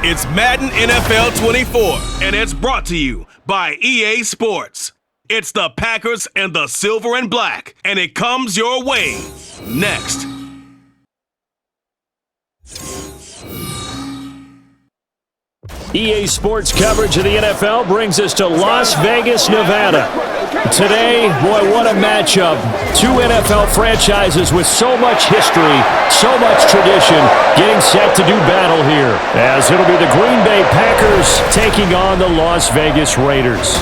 It's Madden NFL 24, and it's brought to you by EA Sports. It's the Packers and the Silver and Black, and it comes your way next. EA Sports coverage of the NFL brings us to Las Vegas, Nevada. Today, boy, what a matchup. Two NFL franchises with so much history, so much tradition, getting set to do battle here, as it'll be the Green Bay Packers taking on the Las Vegas Raiders.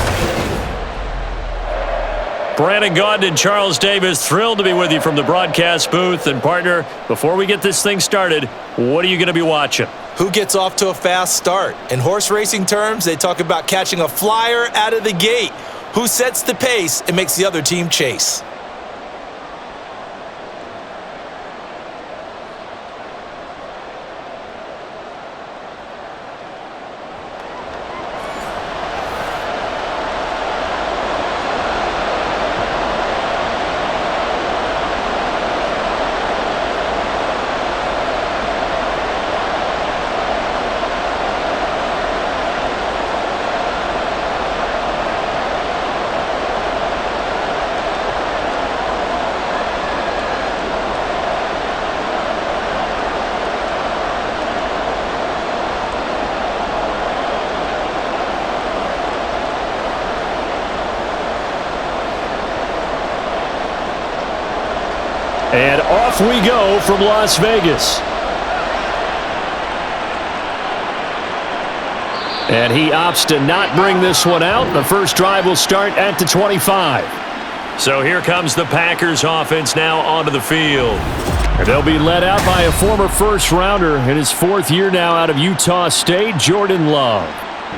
Brandon Gaudin and Charles Davis, thrilled to be with you from the broadcast booth. And partner, before we get this thing started, what are you going to be watching? Who gets off to a fast start? In horse racing terms, they talk about catching a flyer out of the gate. Who sets the pace and makes the other team chase? And off we go from Las Vegas. And he opts to not bring this one out. The first drive will start at the 25. So here comes the Packers offense now onto the field. And they'll be led out by a former first-rounder in his fourth year now out of Utah State, Jordan Love.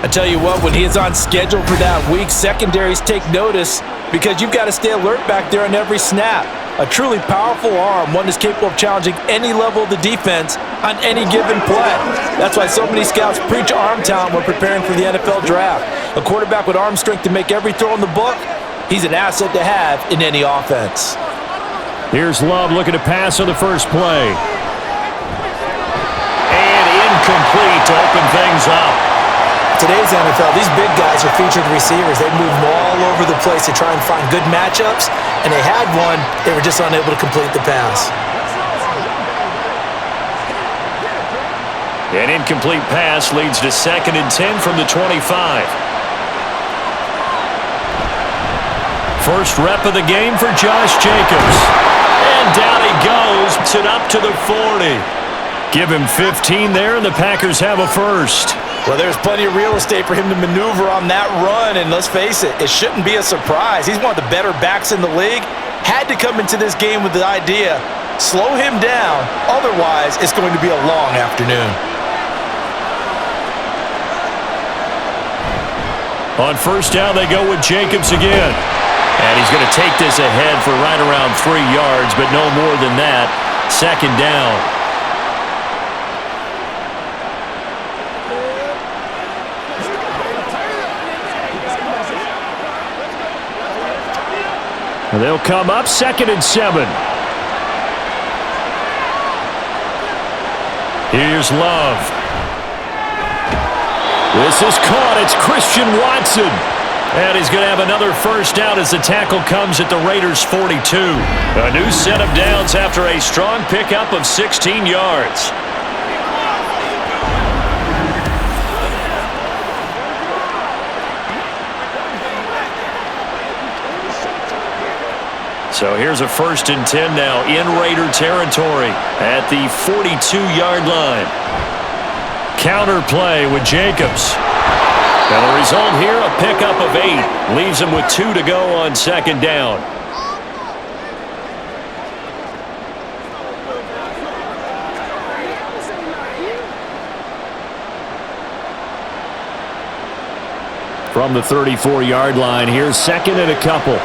I tell you what, when he is on schedule for that week, secondaries take notice because you've got to stay alert back there on every snap. A truly powerful arm, one that's capable of challenging any level of the defense on any given play. That's why so many scouts preach arm talent when preparing for the NFL draft. A quarterback with arm strength to make every throw in the book, he's an asset to have in any offense. Here's Love looking to pass on the first play. And incomplete to open things up. Today's NFL, these big guys are featured receivers. They move all over the place to try and find good matchups, and they had one. They were just unable to complete the pass. An incomplete pass leads to 2nd and 10 from the 25. First rep of the game for Josh Jacobs. And down he goes. It's it up to the 40. Give him 15 there, and the Packers have a first. Well, there's plenty of real estate for him to maneuver on that run, and let's face it, it shouldn't be a surprise. He's one of the better backs in the league. Had to come into this game with the idea, slow him down, otherwise it's going to be a long afternoon. On first down, they go with Jacobs again. And he's going to take this ahead for right around 3 yards, but no more than that. 2nd down. They'll come up 2nd and 7. Here's Love. This is caught. It's Christian Watson. And he's going to have another first down as the tackle comes at the Raiders' 42. A new set of downs after a strong pickup of 16 yards. So here's a 1st and 10 now in Raider territory at the 42-yard line. Counter play with Jacobs. And the result here, a pickup of 8. Leaves him with 2 to go on 2nd down. From the 34-yard line, here's 2nd and a couple.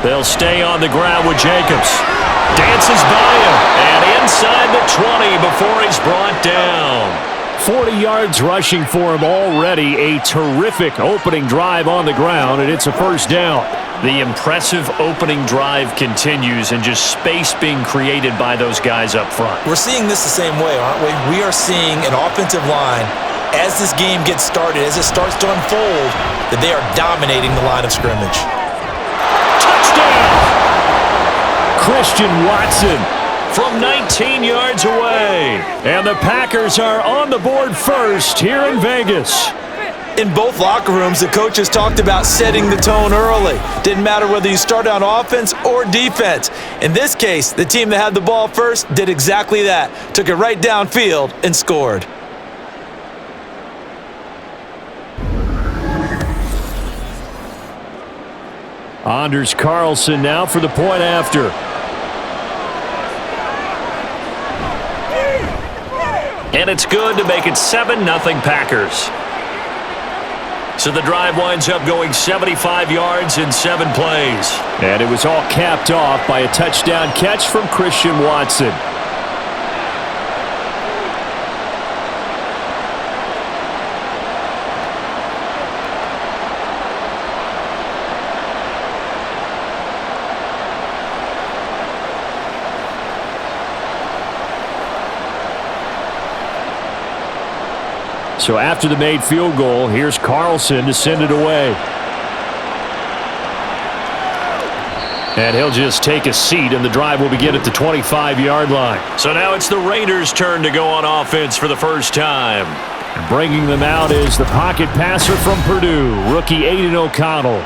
They'll stay on the ground with Jacobs. Dances by him. And inside the 20 before he's brought down. 40 yards rushing for him already. A terrific opening drive on the ground, and it's a first down. The impressive opening drive continues, and just space being created by those guys up front. We're seeing this the same way, aren't we? We are seeing an offensive line, as this game gets started, as it starts to unfold, that they are dominating the line of scrimmage. Touchdown! Christian Watson from 19 yards away. And the Packers are on the board first here in Vegas. In both locker rooms, the coaches talked about setting the tone early. Didn't matter whether you started on offense or defense. In this case, the team that had the ball first did exactly that. Took it right downfield and scored. Anders Carlson now for the point after. And it's good to make it 7-0 Packers. So the drive winds up going 75 yards in 7 plays. And it was all capped off by a touchdown catch from Christian Watson. So after the made field goal, here's Carlson to send it away. And he'll just take a seat, and the drive will begin at the 25-yard line. So now it's the Raiders' turn to go on offense for the first time. Bringing them out is the pocket passer from Purdue, rookie Aiden O'Connell.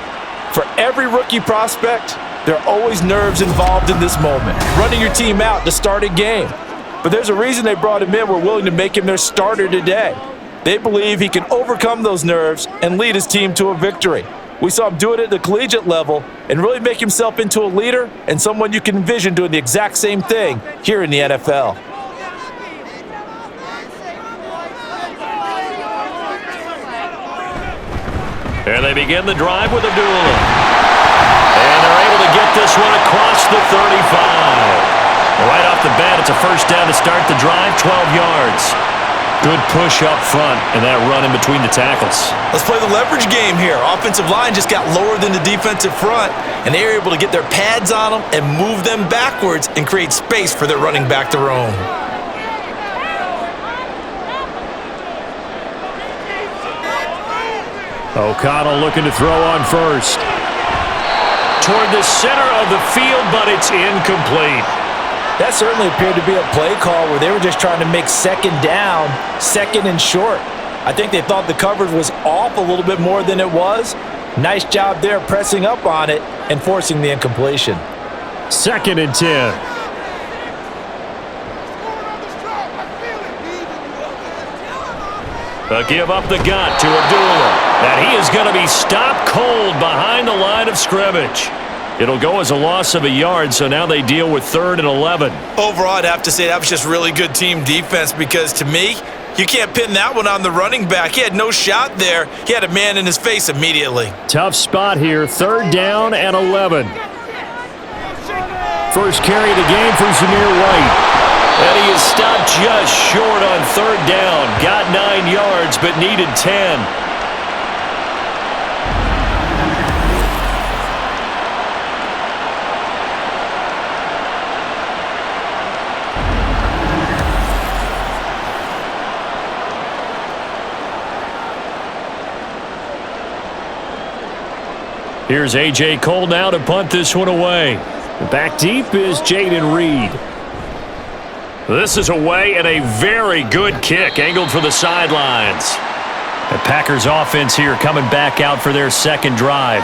For every rookie prospect, there are always nerves involved in this moment. Running your team out to start a game. But there's a reason they brought him in. We're willing to make him their starter today. They believe he can overcome those nerves and lead his team to a victory. We saw him do it at the collegiate level and really make himself into a leader and someone you can envision doing the exact same thing here in the NFL. And they begin the drive with Abdullah. And they're able to get this one across the 35. Right off the bat, it's a first down to start the drive, 12 yards. Good push up front and that run in between the tackles. Let's play the leverage game here. Offensive line just got lower than the defensive front, and they were able to get their pads on them and move them backwards and create space for their running back to roam. O'Connell looking to throw on first. Toward the center of the field, but it's incomplete. That certainly appeared to be a play call where they were just trying to make second down, second and short. I think they thought the coverage was off a little bit more than it was. Nice job there pressing up on it and forcing the incompletion. 2nd and 10. A give up the gut to Abdullah. And he is going to be stopped cold behind the line of scrimmage. It'll go as a loss of a yard, so now they deal with 3rd and 11. Overall, I'd have to say that was just really good team defense because, to me, you can't pin that one on the running back. He had no shot there. He had a man in his face immediately. Tough spot here, 3rd down and 11. First carry of the game for Zamir White. And he is stopped just short on 3rd down. Got 9 yards, but needed 10. Here's A.J. Cole now to punt this one away. Back deep is Jaden Reed. This is away and a very good kick angled for the sidelines. The Packers offense here coming back out for their second drive.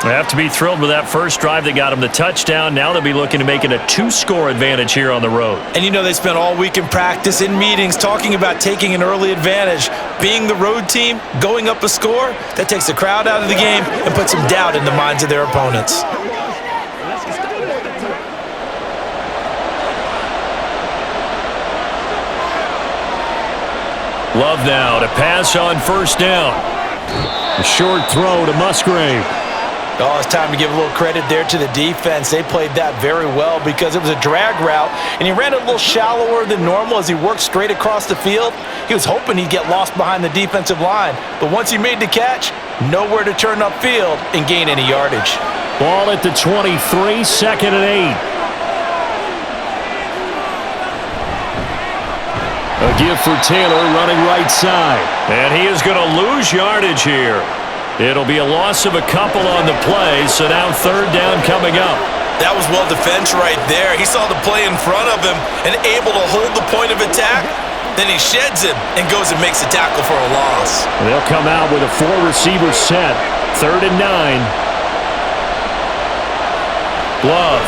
They have to be thrilled with that first drive that got them the touchdown. Now they'll be looking to make it a 2-score advantage here on the road. And you know they spent all week in practice, in meetings, talking about taking an early advantage. Being the road team, going up a score, that takes the crowd out of the game and puts some doubt in the minds of their opponents. Love now to pass on first down. A short throw to Musgrave. Oh, it's time to give a little credit there to the defense. They played that very well because it was a drag route, and he ran a little shallower than normal as he worked straight across the field. He was hoping he'd get lost behind the defensive line, but once he made the catch, nowhere to turn upfield and gain any yardage. Ball at the 23, 2nd and 8. A give for Taylor running right side. And he is going to lose yardage here. It'll be a loss of a couple on the play, so now 3rd down coming up. That was well defense right there. He saw the play in front of him and able to hold the point of attack. Then he sheds him and goes and makes a tackle for a loss. They'll come out with a 4-receiver set. 3rd and 9. Love.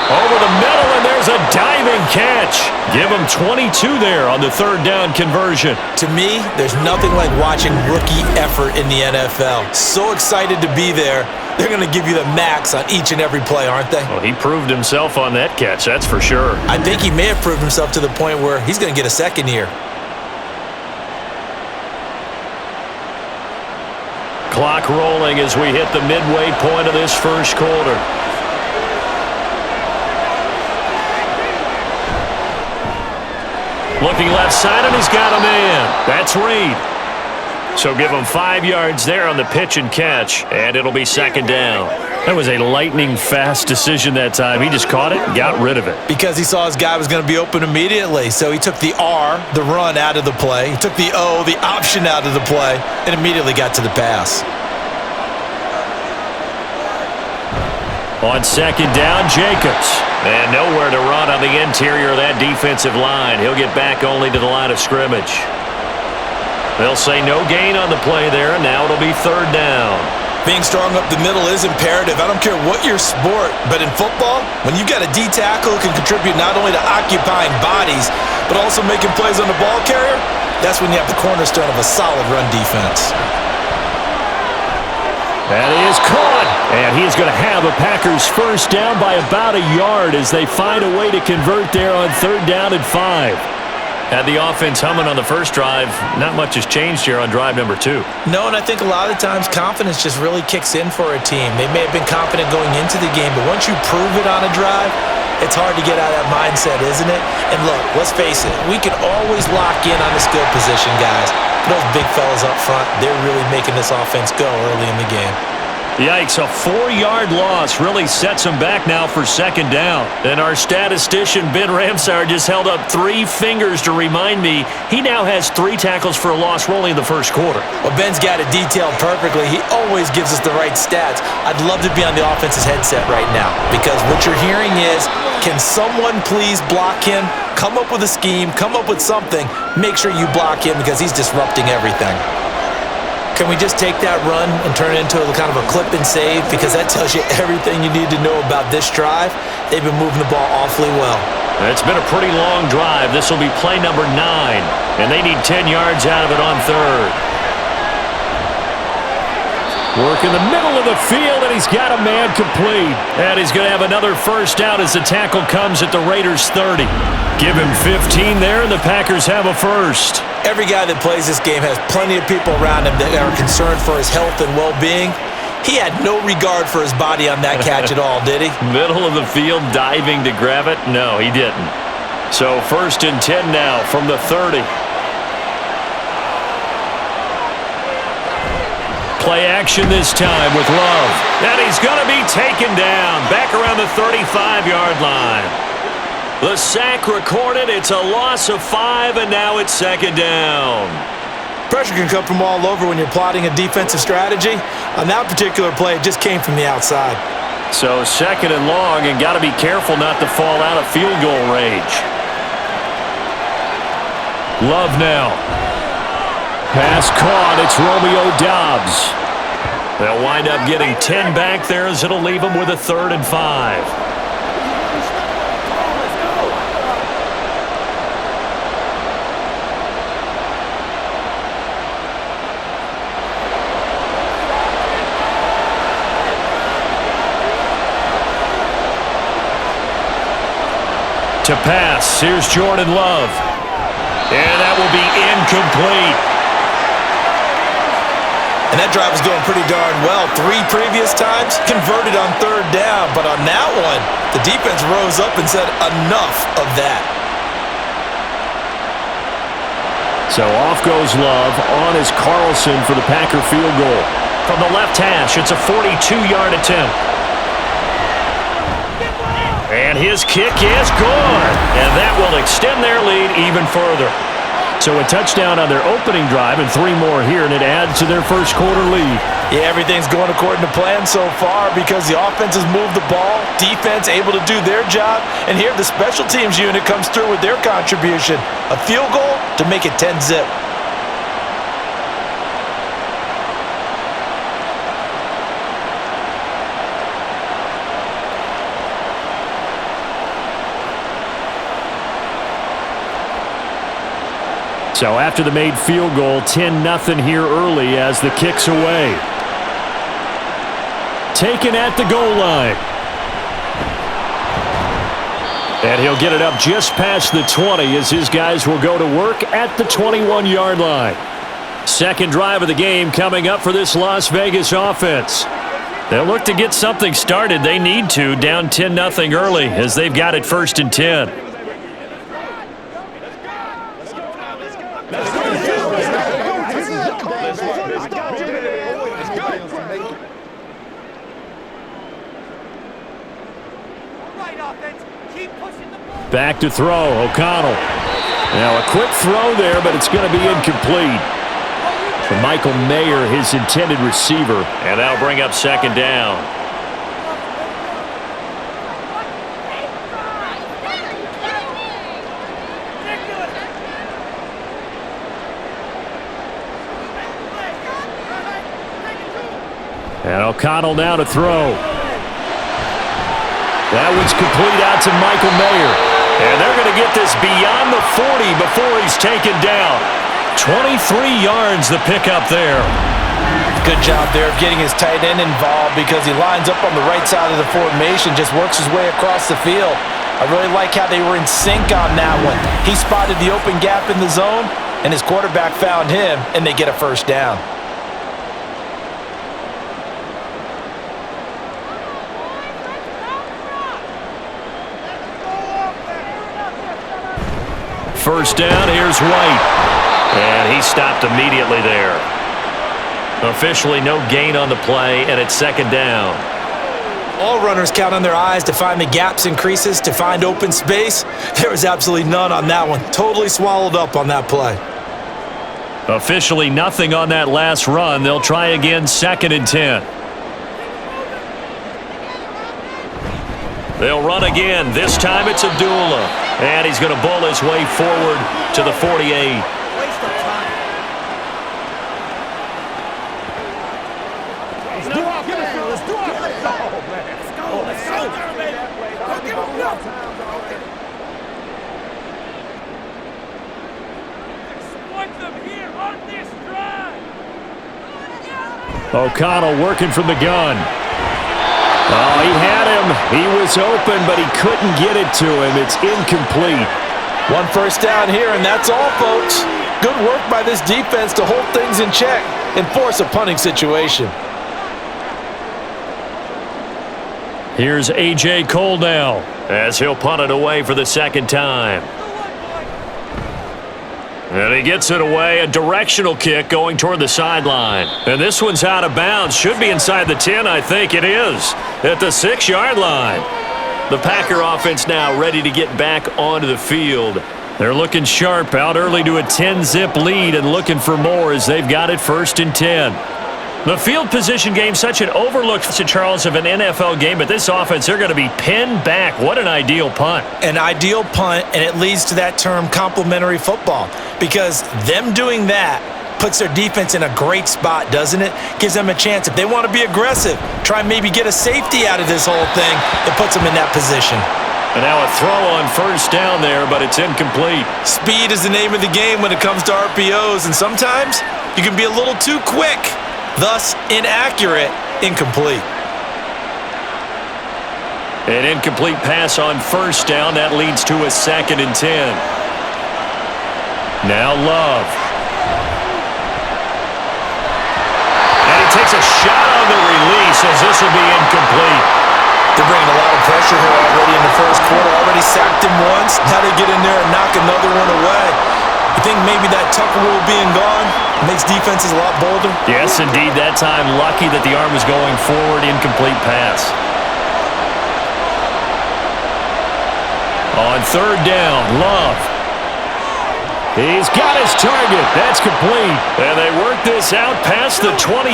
Over the middle, and there's a diving catch. Give him 22 there on the 3rd down conversion. To me, there's nothing like watching rookie effort in the NFL. So excited to be there. They're going to give you the max on each and every play, aren't they? Well, he proved himself on that catch, that's for sure. I think he may have proved himself to the point where he's going to get a second here. Clock rolling as we hit the midway point of this first quarter. Looking left side, and he's got a man. That's Reed. So give him 5 yards there on the pitch and catch, and it'll be 2nd down. That was a lightning-fast decision that time. He just caught it and got rid of it. Because he saw his guy was going to be open immediately. So he took the R, the run, out of the play. He took the O, the option, out of the play, and immediately got to the pass. On 2nd down, Jacobs. And nowhere to run on the interior of that defensive line. He'll get back only to the line of scrimmage. They'll say no gain on the play there, and now it'll be 3rd down. Being strong up the middle is imperative. I don't care what your sport, but in football, when you've got a D tackle who can contribute not only to occupying bodies, but also making plays on the ball carrier, that's when you have the cornerstone of a solid run defense. That is caught, and he is going to have a Packers 1st down by about a yard as they find a way to convert there on 3rd down and 5. Had the offense humming on the first drive. Not much has changed here on drive number 2. No, and I think a lot of times confidence just really kicks in for a team. They may have been confident going into the game, but once you prove it on a drive, it's hard to get out of that mindset, isn't it? And look, let's face it, we can always lock in on the skill position, guys. But those big fellas up front, they're really making this offense go early in the game. Yikes, a 4-yard loss really sets him back now for 2nd down. And our statistician, Ben Ramsar, just held up 3 fingers to remind me he now has 3 tackles for a loss rolling in the first quarter. Well, Ben's got it detailed perfectly. He always gives us the right stats. I'd love to be on the offense's headset right now because what you're hearing is, can someone please block him? Come up with a scheme, come up with something. Make sure you block him because he's disrupting everything. Can we just take that run and turn it into a kind of a clip and save? Because that tells you everything you need to know about this drive. They've been moving the ball awfully well. It's been a pretty long drive. This will be play number 9, and they need 10 yards out of it on 3rd. Work in the middle of the field, and he's got a man complete. And he's going to have another 1st down as the tackle comes at the Raiders' 30. Give him 15 there, and the Packers have a 1st. Every guy that plays this game has plenty of people around him that are concerned for his health and well-being. He had no regard for his body on that catch at all, did he? Middle of the field, diving to grab it? No, he didn't. So 1st and 10 now from the 30. Play action this time with Love. And he's going to be taken down back around the 35-yard line. The sack recorded. It's a loss of 5, and now it's 2nd down. Pressure can come from all over when you're plotting a defensive strategy. On that particular play, it just came from the outside. So 2nd and long, and got to be careful not to fall out of field goal range. Love now. Pass caught. It's Romeo Doubs. They'll wind up getting 10 back there as it'll leave them with a 3rd and 5. To pass, here's Jordan Love. And that will be incomplete. And that drive was going pretty darn well. 3 previous times, converted on 3rd down. But on that one, the defense rose up and said, enough of that. So off goes Love. On is Carlson for the Packer field goal. From the left hash, it's a 42-yard attempt. And his kick is good. And that will extend their lead even further. So a touchdown on their opening drive and 3 more here, and it adds to their first quarter lead. Yeah, everything's going according to plan so far because the offense has moved the ball, defense able to do their job, and here the special teams unit comes through with their contribution. A field goal to make it 10-zip. So after the made field goal, 10-0 here early as the kick's away. Taken at the goal line. And he'll get it up just past the 20 as his guys will go to work at the 21-yard line. Second drive of the game coming up for this Las Vegas offense. They'll look to get something started. They need to, down 10-0 early as they've got it 1st and 10. Back to throw, O'Connell. Now a quick throw there, but it's going to be incomplete. For Michael Mayer, his intended receiver. And that'll bring up 2nd down. And O'Connell now to throw. That one's complete out to Michael Mayer. And they're going to get this beyond the 40 before he's taken down. 23 yards the pickup there. Good job there of getting his tight end involved because he lines up on the right side of the formation, just works his way across the field. I really like how they were in sync on that one. He spotted the open gap in the zone, and his quarterback found him, and they get a 1st down. First down, here's White. And he stopped immediately there. Officially no gain on the play, and it's 2nd down. All runners count on their eyes to find the gaps and creases, to find open space. There was absolutely none on that one. Totally swallowed up on that play. Officially nothing on that last run. They'll try again 2nd and 10. They'll run again. This time it's Abdullah. And he's going to bull his way forward to the 48. O'Connell working from the gun. Oh, he had him. He was open, but he couldn't get it to him. It's incomplete. 1 first down here, and that's all, folks. Good work by this defense to hold things in check and force a punting situation. Here's A.J. Cole now as he'll punt it away for the 2nd time. And he gets it away, a directional kick going toward the sideline. And this one's out of bounds. Should be inside the 10, I think it is, at the 6-yard line. The Packer offense now ready to get back onto the field. They're looking sharp, out early to a 10-zip lead and looking for more as they've got it 1st and 10. The field position game, such an overlooked to Charles of an NFL game, but this offense, they're going to be pinned back. What an ideal punt. An ideal punt, and it leads to that term complementary football, because them doing that puts their defense in a great spot, doesn't it? Gives them a chance. If they want to be aggressive, try and maybe get a safety out of this whole thing, it puts them in that position. And now a throw on 1st down there, but it's incomplete. Speed is the name of the game when it comes to RPOs, and sometimes you can be a little too quick. Thus, inaccurate, incomplete. An incomplete pass on 1st down. That leads to a 2nd and 10. Now Love. takes a shot on the release as this will be incomplete. They're bringing a lot of pressure here already in the first quarter. Already sacked him once. Now they get in there and knock another one away. You think maybe that Tucker rule being gone makes defenses a lot bolder? Yes, indeed. That time, lucky that the arm was going forward. Incomplete pass. On third down, Love. He's got his target. That's complete. And they work this out past the 25.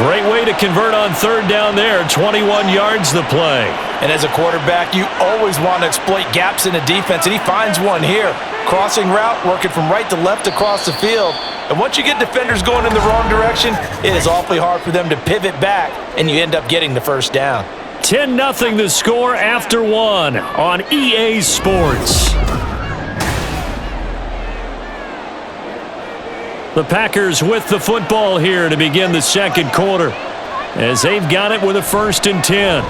Great way to convert on third down there. 21 yards the play. And as a quarterback, you always want to exploit gaps in the defense, and he finds one here. Crossing route, working from right to left across the field. And once you get defenders going in the wrong direction, it is awfully hard for them to pivot back, and you end up getting the first down. 10-0 the score after one on EA Sports. The Packers with the football here to begin the second quarter as they've got it with a 1st and 10.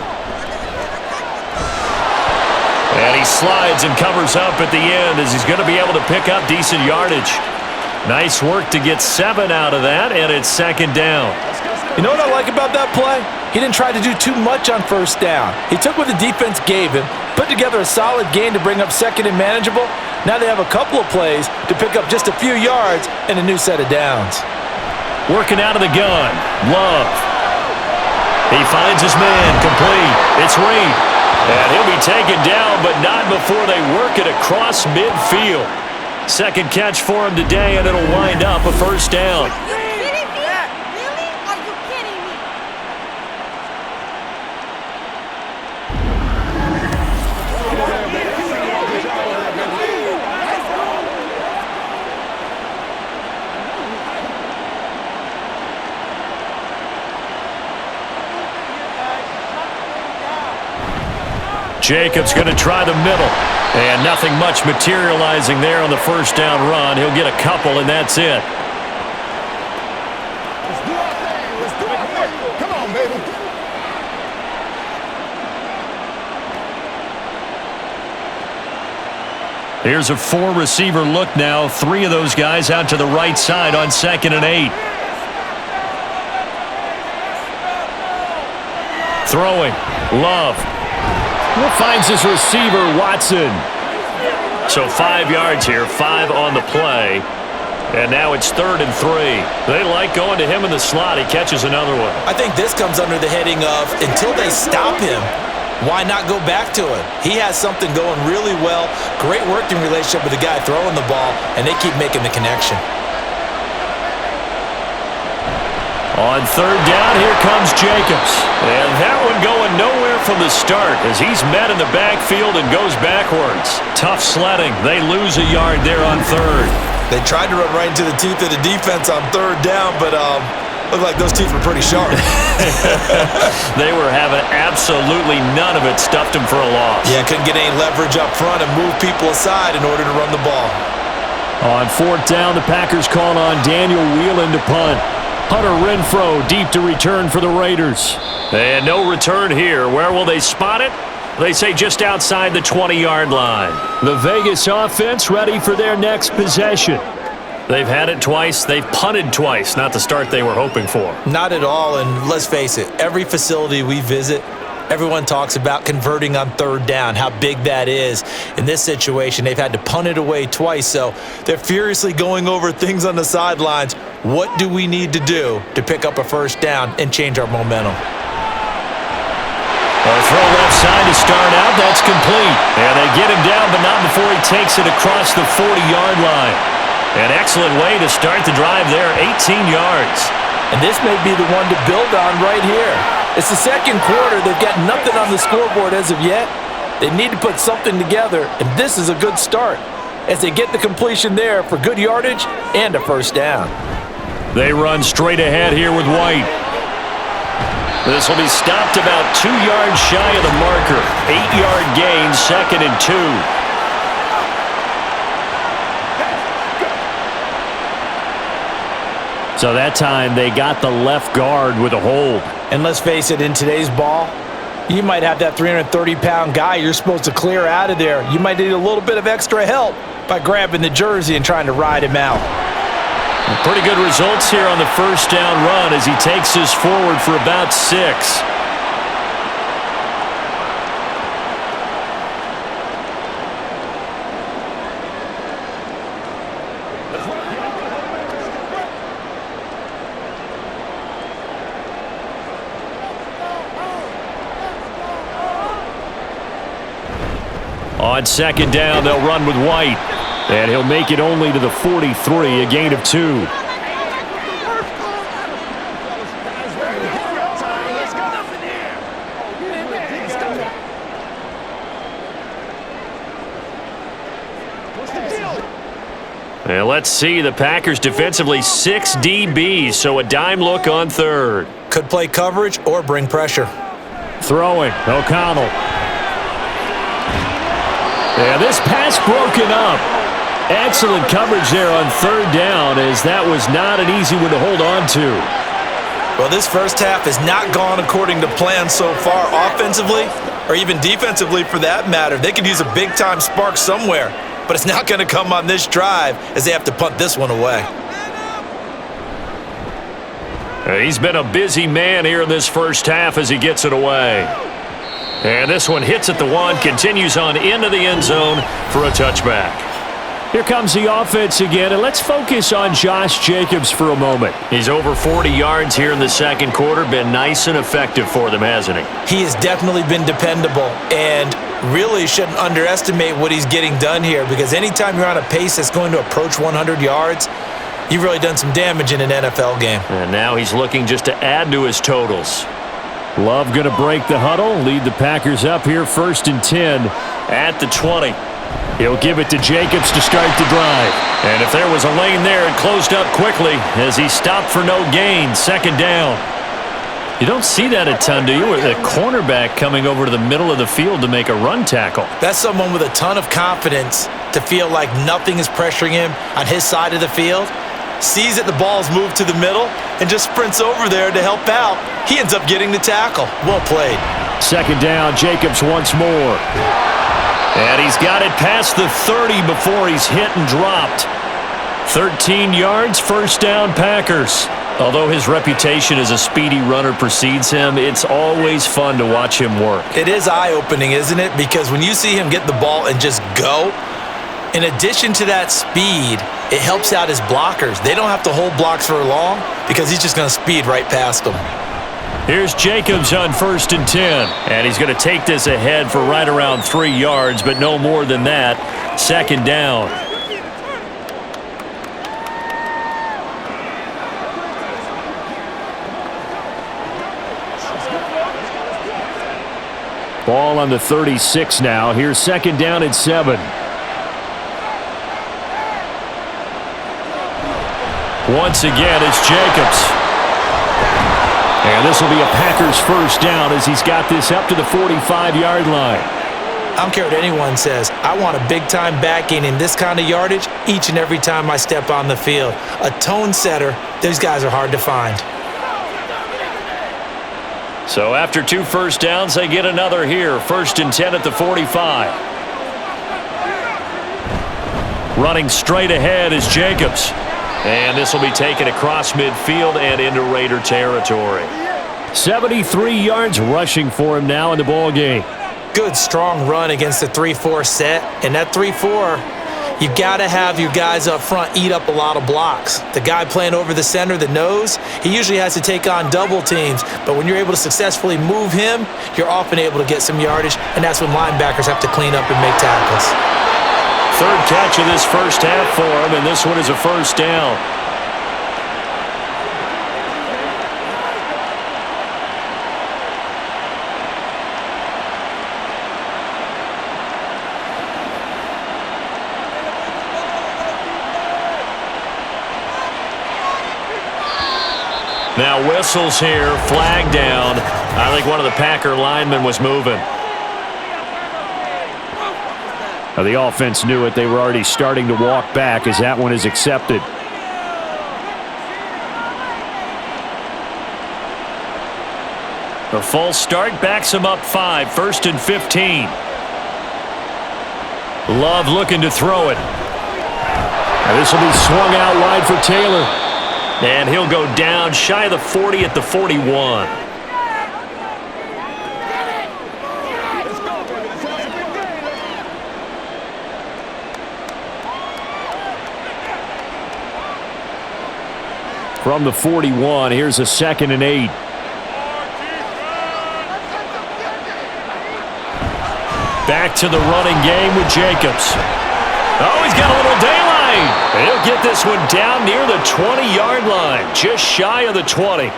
And he slides and covers up at the end as he's going to be able to pick up decent yardage. Nice work to get 7 out of that, and it's 2nd down. You know what I like about that play? He didn't try to do too much on first down. He took what the defense gave him, put together a solid gain to bring up 2nd and manageable. Now they have a couple of plays to pick up just a few yards and a new set of downs. Working out of the gun, Love. He finds his man, complete. It's Reed. And he'll be taken down, but not before they work it across midfield. Second catch for him today, and it'll wind up a 1st down. Jacobs going to try the middle. And nothing much materializing there on the 1st down run. He'll get a couple, and that's it. Come on, baby. Here's a 4-receiver look now. 3 of those guys out to the right side on 2nd and 8. Throwing. Love. Finds his receiver, Watson. So 5 yards here, 5 on the play. And now it's 3rd and 3. They like going to him in the slot. He catches another one. I think this comes under the heading of, until they stop him, why not go back to it? He has something going really well. Great working relationship with the guy throwing the ball, and they keep making the connection. On 3rd down, here comes Jacobs. And that one going nowhere from the start as he's met in the backfield and goes backwards. Tough sledding. They lose a yard there on 3rd. They tried to run right into the teeth of the defense on 3rd down, but looked like those teeth were pretty sharp. They were having absolutely none of it. Stuffed him for a loss. Yeah, couldn't get any leverage up front and move people aside in order to run the ball. On 4th down, the Packers call on Daniel Whelan to punt. Hunter Renfrow deep to return for the Raiders. And no return here. Where will they spot it? They say just outside the 20-yard line. The Vegas offense ready for their next possession. They've had it twice. They've punted twice. Not the start they were hoping for. Not at all, and let's face it, every facility we visit, everyone talks about converting on 3rd down, how big that is. In this situation, they've had to punt it away twice, so they're furiously going over things on the sidelines. What do we need to do to pick up a 1st down and change our momentum? A throw left side to start out. That's complete. And they get him down, but not before he takes it across the 40-yard line. An excellent way to start the drive there, 18 yards. And this may be the one to build on right here. It's the second quarter. They've got nothing on the scoreboard as of yet. They need to put something together, and this is a good start as they get the completion there for good yardage and a 1st down. They run straight ahead here with White. This will be stopped about 2 yards shy of the marker. 8-yard gain, 2nd and 2. So that time they got the left guard with a hold. And let's face it, in today's ball, you might have that 330-pound guy you're supposed to clear out of there. You might need a little bit of extra help by grabbing the jersey and trying to ride him out. Pretty good results here on the first down run as he takes this forward for about 6. On second down, they'll run with White. And he'll make it only to the 43, a gain of 2. And let's see, the Packers defensively 6 DBs, so a dime look on third. Could play coverage or bring pressure. Throwing, O'Connell. Yeah, this pass broken up. Excellent coverage there on third down, as that was not an easy one to hold on to. Well, this first half has not gone according to plan so far offensively, or even defensively for that matter. They could use a big-time spark somewhere, but it's not going to come on this drive as they have to punt this one away. He's been a busy man here in this first half as he gets it away. And this one hits at the 1, continues on into the end zone for a touchback. Here comes the offense again, and let's focus on Josh Jacobs for a moment. He's over 40 yards here in the second quarter. Been nice and effective for them, hasn't he? He has definitely been dependable, and really shouldn't underestimate what he's getting done here, because anytime you're on a pace that's going to approach 100 yards, you've really done some damage in an NFL game. And now he's looking just to add to his totals. Love going to break the huddle, lead the Packers up here 1st and 10 at the 20. He'll give it to Jacobs to start the drive. And if there was a lane there, it closed up quickly as he stopped for no gain. Second down. You don't see that a ton, do you? With a cornerback coming over to the middle of the field to make a run tackle. That's someone with a ton of confidence to feel like nothing is pressuring him on his side of the field. Sees that the ball's moved to the middle and just sprints over there to help out. He ends up getting the tackle. Well played. Second down, Jacobs once more. And he's got it past the 30 before he's hit and dropped. 13 yards, first down, Packers. Although his reputation as a speedy runner precedes him, it's always fun to watch him work. It is eye-opening, isn't it? Because when you see him get the ball and just go, in addition to that speed, it helps out his blockers. They don't have to hold blocks for long because he's just going to speed right past them. Here's Jacobs on 1st and 10. And he's going to take this ahead for right around 3 yards, but no more than that. Second down. Ball on the 36 now. Here's second down and 7. Once again, it's Jacobs. And this will be a Packers first down as he's got this up to the 45-yard line. I don't care what anyone says. I want a big-time back gaining this kind of yardage each and every time I step on the field. A tone setter, these guys are hard to find. So after 2 first downs, they get another here. 1st and 10 at the 45. Running straight ahead is Jacobs. And this will be taken across midfield and into Raider territory. 73 yards rushing for him now in the ball game. Good, strong run against the 3-4 set. And that 3-4, you've got to have your guys up front eat up a lot of blocks. The guy playing over the center, the nose, he usually has to take on double teams. But when you're able to successfully move him, you're often able to get some yardage. And that's when linebackers have to clean up and make tackles. Third catch of this first half for him, and this one is a first down. Now whistles here, flag down. I think one of the Packer linemen was moving. The offense knew it. They were already starting to walk back as that one is accepted. The false start backs him up 5. 1st and 15. Love looking to throw it. And this will be swung out wide for Taylor. And he'll go down shy of the 40 at the 41. From the 41, here's a 2nd and 8. Back to the running game with Jacobs. Oh, he's got a little daylight. He'll get this one down near the 20-yard line, just shy of the 20.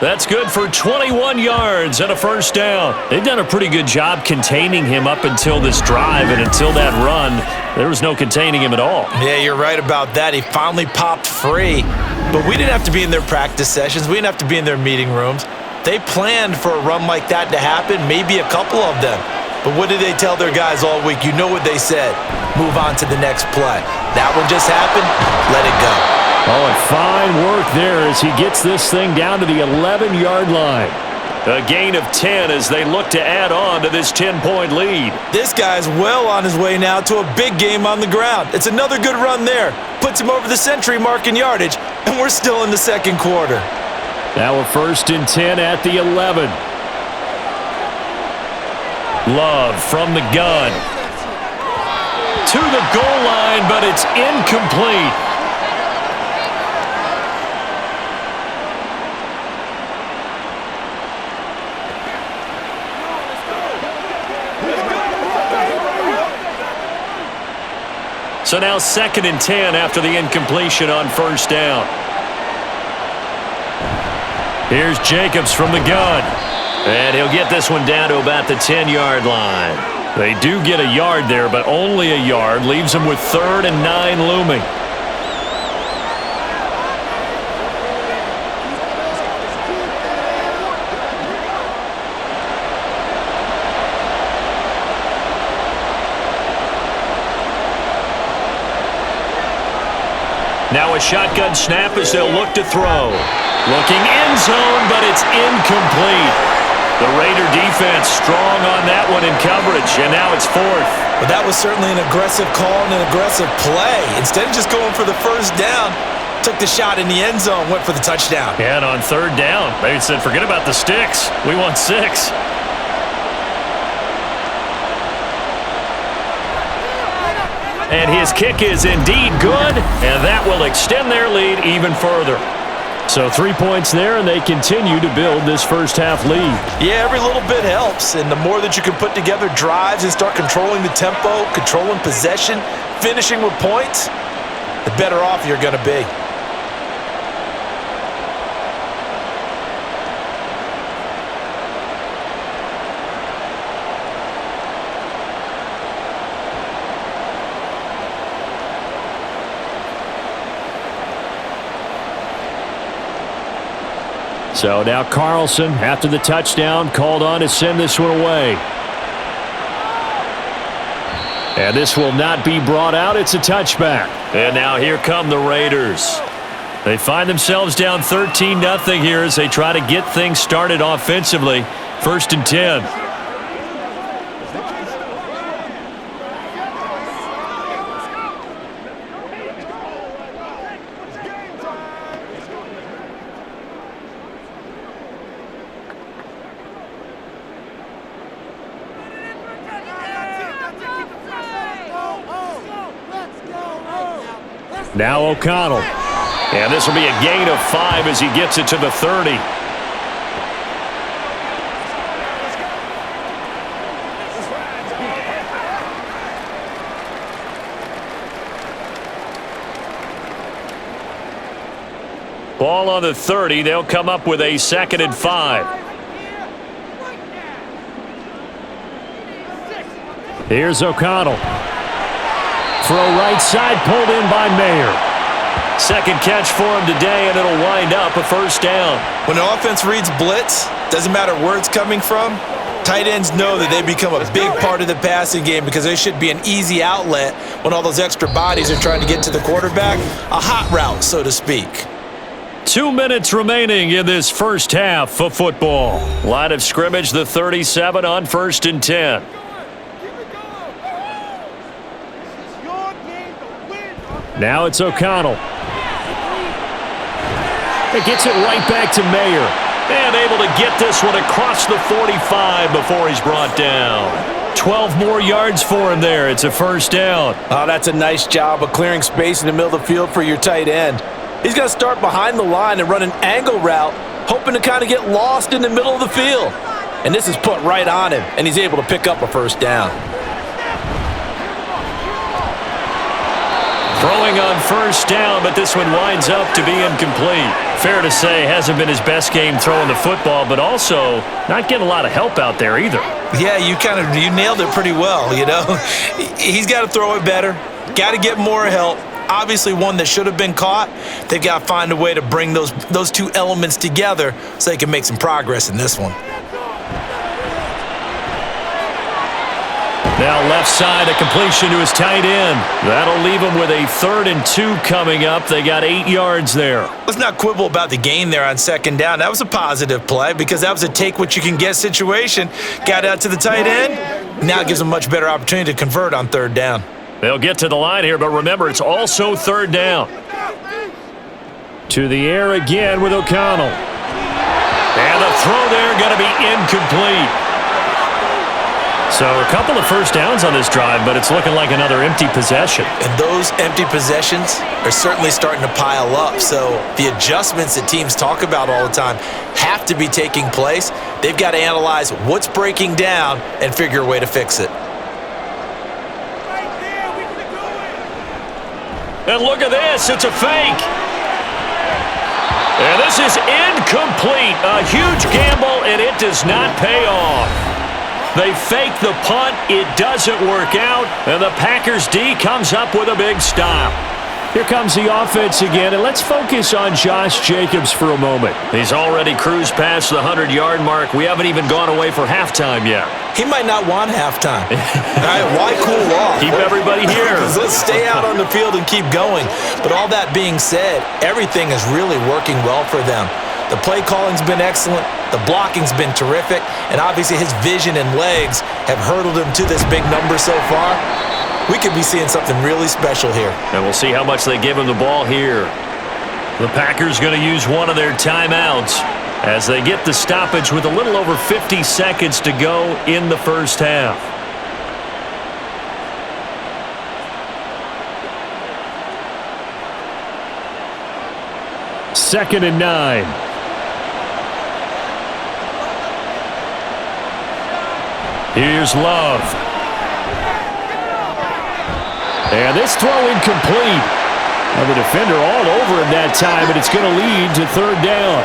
That's good for 21 yards and a first down. They've done a pretty good job containing him up until this drive, and until that run, there was no containing him at all. Yeah, you're right about that. He finally popped free. But we didn't have to be in their practice sessions. We didn't have to be in their meeting rooms. They planned for a run like that to happen, maybe a couple of them. But what did they tell their guys all week? You know what they said. Move on to the next play. That one just happened. Let it go. Oh, and fine work there as he gets this thing down to the 11-yard line. A gain of 10 as they look to add on to this 10-point lead. This guy's well on his way now to a big game on the ground. It's another good run there. Puts him over the century mark in yardage, and we're still in the second quarter. Now a 1st and 10 at the 11. Love from the gun. To the goal line, but it's incomplete. So now 2nd and 10 after the incompletion on first down. Here's Jacobs from the gun. And he'll get this one down to about the 10-yard line. They do get a yard there, but only a yard. Leaves them with 3rd and 9 looming. Now a shotgun snap as they'll look to throw. Looking end zone, but it's incomplete. The Raider defense strong on that one in coverage, and now it's 4th. But that was certainly an aggressive call and an aggressive play. Instead of just going for the first down, took the shot in the end zone, went for the touchdown. Yeah, and on 3rd down, they said, forget about the sticks. We want 6. And his kick is indeed good, and that will extend their lead even further. So 3 points there, and they continue to build this first-half lead. Yeah, every little bit helps, and the more that you can put together drives and start controlling the tempo, controlling possession, finishing with points, the better off you're going to be. So now Carlson, after the touchdown, called on to send this one away. And this will not be brought out. It's a touchback. And now here come the Raiders. They find themselves down 13-0 here as they try to get things started offensively. 1st and 10. Now O'Connell. And this will be a gain of 5 as he gets it to the 30. Ball on the 30. They'll come up with a 2nd and 5. Here's O'Connell. Throw right side, pulled in by Mayer. Second catch for him today, and it'll wind up a first down. When the offense reads blitz, doesn't matter where it's coming from, tight ends know that they become a big part of the passing game because they should be an easy outlet when all those extra bodies are trying to get to the quarterback. A hot route, so to speak. 2 minutes remaining in this first half of football. Line of scrimmage, the 37 on 1st and 10. Now it's O'Connell. It gets it right back to Mayer. And able to get this one across the 45 before he's brought down. 12 more yards for him there. It's a first down. Oh, that's a nice job of clearing space in the middle of the field for your tight end. He's going to start behind the line and run an angle route, hoping to kind of get lost in the middle of the field. And this is put right on him, and he's able to pick up a first down. Throwing on first down, but this one winds up to be incomplete. Fair to say, hasn't been his best game throwing the football, but also not getting a lot of help out there either. Yeah, you nailed it pretty well, you know. He's got to throw it better, got to get more help. Obviously one that should have been caught. They've got to find a way to bring those two elements together so they can make some progress in this one. Now left side, a completion to his tight end. That'll leave him with a 3rd and 2 coming up. They got 8 yards there. Let's not quibble about the gain there on second down. That was a positive play because that was a take-what-you-can-get situation. Got out to the tight end. Now it gives them a much better opportunity to convert on 3rd down. They'll get to the line here, but remember, it's also 3rd down. To the air again with O'Connell. And the throw there going to be incomplete. So a couple of first downs on this drive, but it's looking like another empty possession. And those empty possessions are certainly starting to pile up. So the adjustments that teams talk about all the time have to be taking place. They've got to analyze what's breaking down and figure a way to fix it. And look at this, it's a fake. And this is incomplete. A huge gamble, and it does not pay off. They fake the punt. It doesn't work out. And the Packers D comes up with a big stop. Here comes the offense again, and let's focus on Josh Jacobs for a moment. He's already cruised past the 100-yard mark. We haven't even gone away for halftime yet. He might not want halftime. All right, why cool off? Keep everybody here. Let's stay out on the field and keep going. But all that being said, everything is really working well for them. The play calling's been excellent. The blocking's been terrific. And obviously his vision and legs have hurdled him to this big number so far. We could be seeing something really special here. And we'll see how much they give him the ball here. The Packers going to use one of their timeouts as they get the stoppage with a little over 50 seconds to go in the first half. Second and 9. Here's Love. And this throw incomplete. Well, the defender all over him that time, but it's going to lead to 3rd down.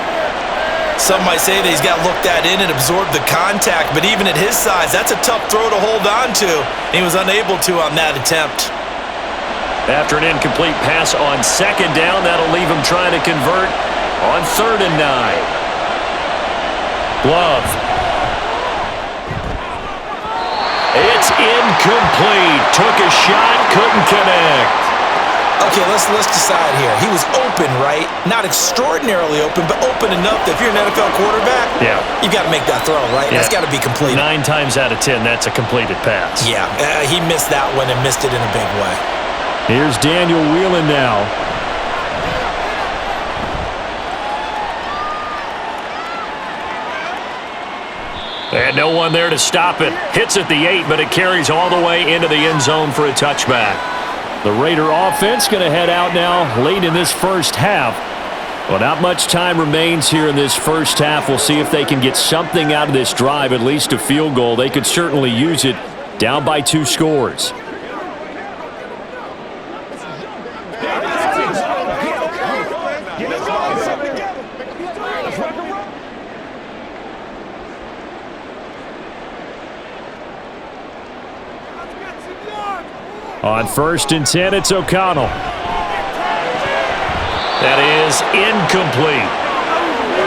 Some might say that he's got looked at in and absorbed the contact, but even at his size, that's a tough throw to hold on to. He was unable to on that attempt. After an incomplete pass on 2nd down, that'll leave him trying to convert on 3rd and 9. Love. It's incomplete. Took a shot, couldn't connect. Okay, let's decide here. He was open, right? Not extraordinarily open, but open enough that if you're an NFL quarterback, you've got to make that throw, right? Yeah. That's got to be completed. 9 times out of 10, that's a completed pass. Yeah, he missed that one and missed it in a big way. Here's Daniel Whelan now. And no one there to stop it. Hits at the 8, but it carries all the way into the end zone for a touchback. The Raider offense going to head out now late in this first half. Well, not much time remains here in this first half. We'll see if they can get something out of this drive, at least a field goal. They could certainly use it, down by 2 scores. On 1st and 10, it's O'Connell. That is incomplete.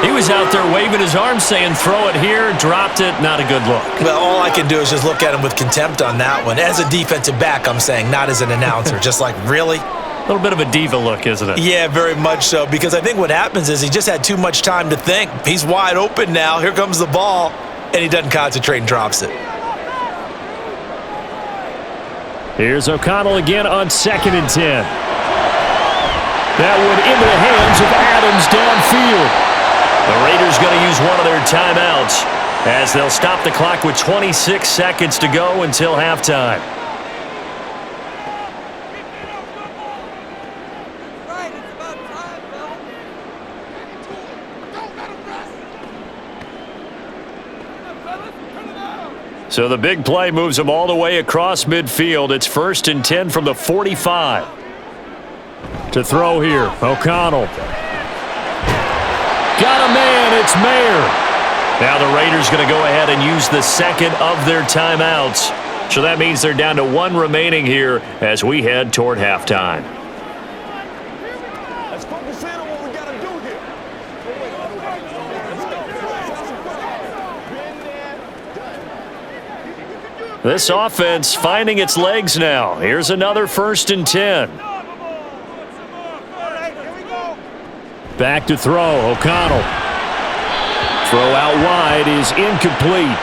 He was out there waving his arms saying, throw it here, dropped it, not a good look. Well, all I can do is just look at him with contempt on that one. As a defensive back, I'm saying, not as an announcer. Just like, really? A little bit of a diva look, isn't it? Yeah, very much so, because I think what happens is he just had too much time to think. He's wide open now. Here comes the ball, and he doesn't concentrate and drops it. Here's O'Connell again on 2nd and 10. That one into the hands of Adams downfield. The Raiders going to use one of their timeouts as they'll stop the clock with 26 seconds to go until halftime. So the big play moves them all the way across midfield. It's 1st and 10 from the 45. To throw here, O'Connell. Got a man, it's Mayer. Now the Raiders going to go ahead and use the second of their timeouts. So that means they're down to one remaining here as we head toward halftime. This offense finding its legs now. Here's another 1st and 10. Back to throw, O'Connell. Throw out wide is incomplete.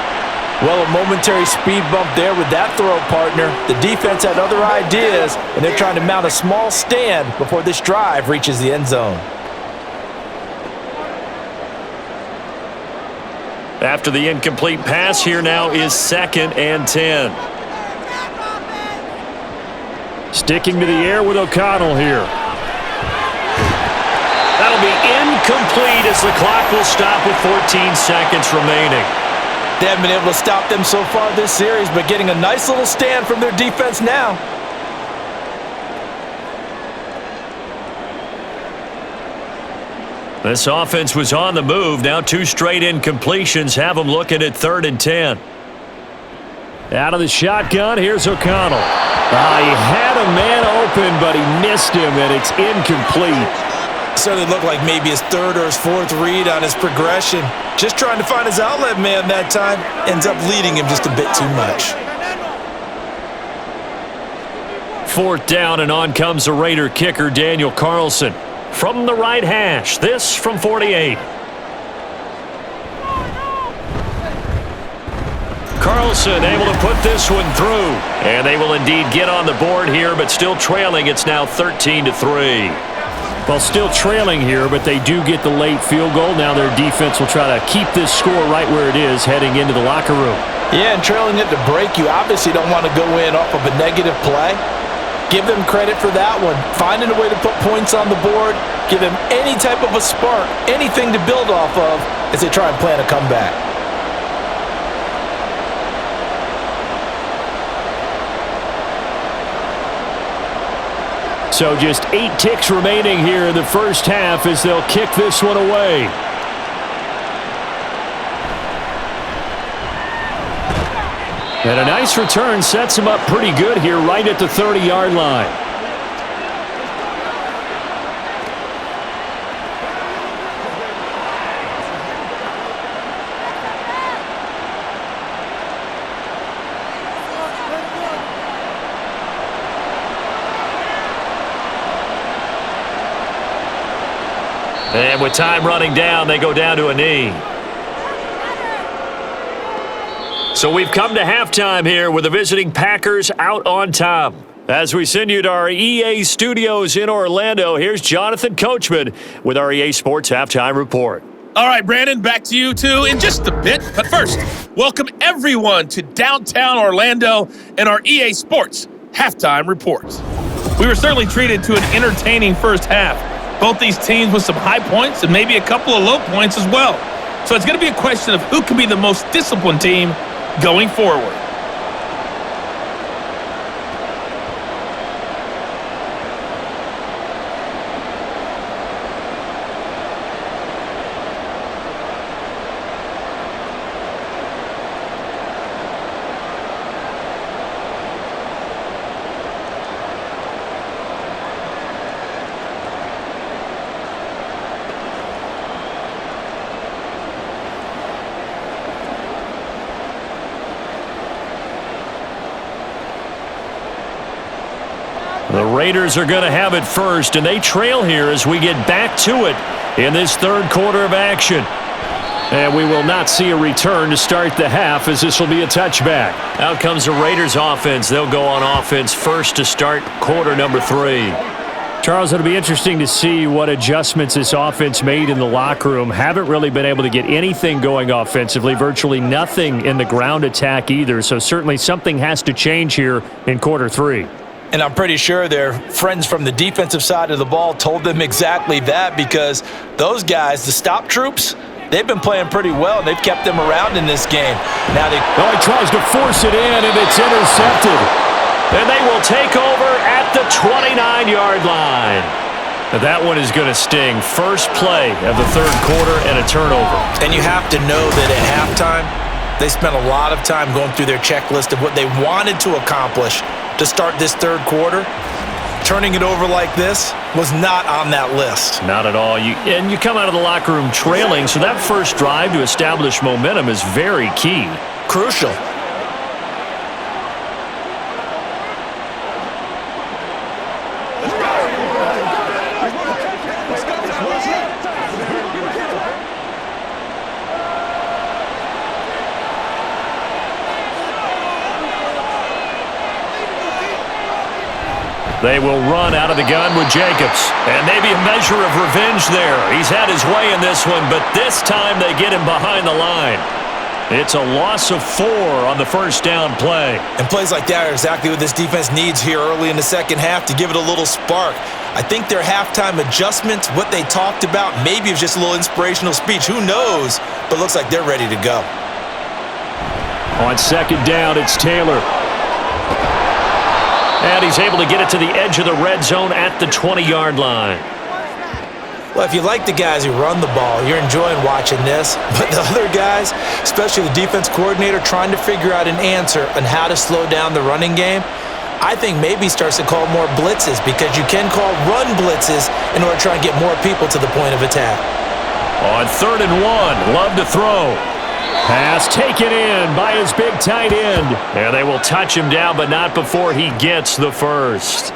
Well, a momentary speed bump there with that throw, partner. The defense had other ideas, and they're trying to mount a small stand before this drive reaches the end zone. After the incomplete pass, here now is 2nd and 10. Sticking to the air with O'Connell here. That'll be incomplete as the clock will stop with 14 seconds remaining. They haven't been able to stop them so far this series, but getting a nice little stand from their defense now. This offense was on the move. Now 2 straight incompletions have them looking at 3rd and 10. Out of the shotgun, here's O'Connell. He had a man open, but he missed him, and it's incomplete. Certainly looked like maybe his 3rd or his 4th read on his progression. Just trying to find his outlet man that time. Ends up leading him just a bit too much. 4th down, and on comes the Raider kicker, Daniel Carlson. From the right hash, this from 48. Carlson able to put this one through. And they will indeed get on the board here, but still trailing. It's now 13-3. Well, still trailing here, but they do get the late field goal. Now their defense will try to keep this score right where it is heading into the locker room. Yeah, and trailing it to break, you obviously don't want to go in off of a negative play. Give them credit for that one. Finding a way to put points on the board. Give them any type of a spark, anything to build off of as they try and plan a comeback. So just 8 ticks remaining here in the first half as they'll kick this one away. And a nice return sets him up pretty good here right at the 30-yard line. And with time running down, they go down to a knee. So we've come to halftime here with the visiting Packers out on top. As we send you to our EA studios in Orlando, here's Jonathan Coachman with our EA Sports Halftime Report. All right, Brandon, back to you two in just a bit. But first, welcome everyone to downtown Orlando and our EA Sports Halftime Report. We were certainly treated to an entertaining first half. Both these teams with some high points and maybe a couple of low points as well. So it's going to be a question of who can be the most disciplined team going forward. The Raiders are going to have it first, and they trail here as we get back to it in this third quarter of action. And we will not see a return to start the half as this will be a touchback. Out comes the Raiders offense. They'll go on offense first to start quarter number 3. Charles, it'll be interesting to see what adjustments this offense made in the locker room. Haven't really been able to get anything going offensively, virtually nothing in the ground attack either. So certainly something has to change here in quarter three. And I'm pretty sure their friends from the defensive side of the ball told them exactly that, because those guys, the stop troops, they've been playing pretty well, and they've kept them around in this game. Now he tries to force it in, and it's intercepted. And they will take over at the 29-yard line. That one is going to sting. First play of the third quarter and a turnover. And you have to know that at halftime, they spent a lot of time going through their checklist of what they wanted to accomplish to start this third quarter. Turning it over like this was not on that list. Not at all. You come out of the locker room trailing, so that first drive to establish momentum is very key. Crucial. They will run out of the gun with Jacobs. And maybe a measure of revenge there. He's had his way in this one, but this time they get him behind the line. It's a loss of 4 on the first down play. And plays like that are exactly what this defense needs here early in the second half to give it a little spark. I think their halftime adjustments, what they talked about, maybe it was just a little inspirational speech. Who knows? But it looks like they're ready to go. On second down, it's Taylor. And he's able to get it to the edge of the red zone at the 20-yard line. Well, if you like the guys who run the ball, you're enjoying watching this. But the other guys, especially the defense coordinator, trying to figure out an answer on how to slow down the running game, I think maybe starts to call more blitzes, because you can call run blitzes in order to try and get more people to the point of attack. On 3rd and 1, Love to throw. Pass taken in by his big tight end. And they will touch him down, but not before he gets the first.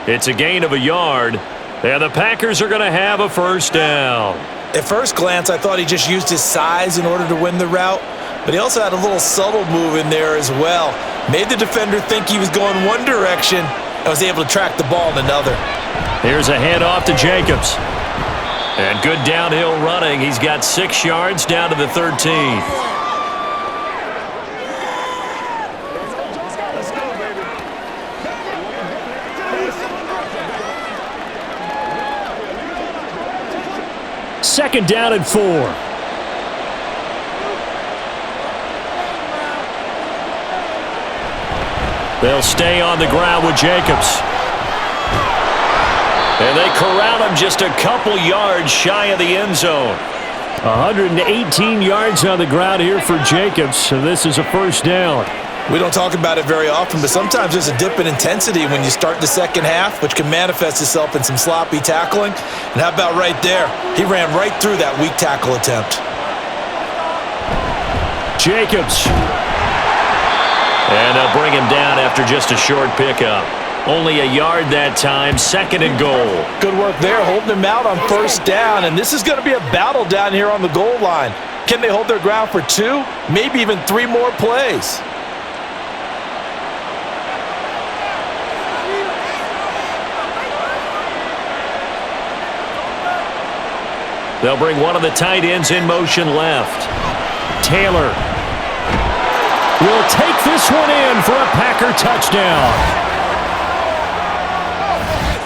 It's a gain of a yard, and the Packers are going to have a first down. At first glance, I thought he just used his size in order to win the route, but he also had a little subtle move in there as well. Made the defender think he was going one direction and was able to track the ball in another. Here's a handoff to Jacobs. And good downhill running. He's got 6 yards down to the 13. Second down and 4. They'll stay on the ground with Jacobs. And they corral him just a couple yards shy of the end zone. 118 yards on the ground here for Jacobs, so this is a first down. We don't talk about it very often, but sometimes there's a dip in intensity when you start the second half, which can manifest itself in some sloppy tackling. And how about right there? He ran right through that weak tackle attempt. Jacobs. And they'll bring him down after just a short pickup. Only a yard that time, 2nd and goal. Good work there, holding him out on first down. And this is going to be a battle down here on the goal line. Can they hold their ground for 2, maybe even 3 more plays? They'll bring one of the tight ends in motion left. Taylor will take this one in for a Packer touchdown.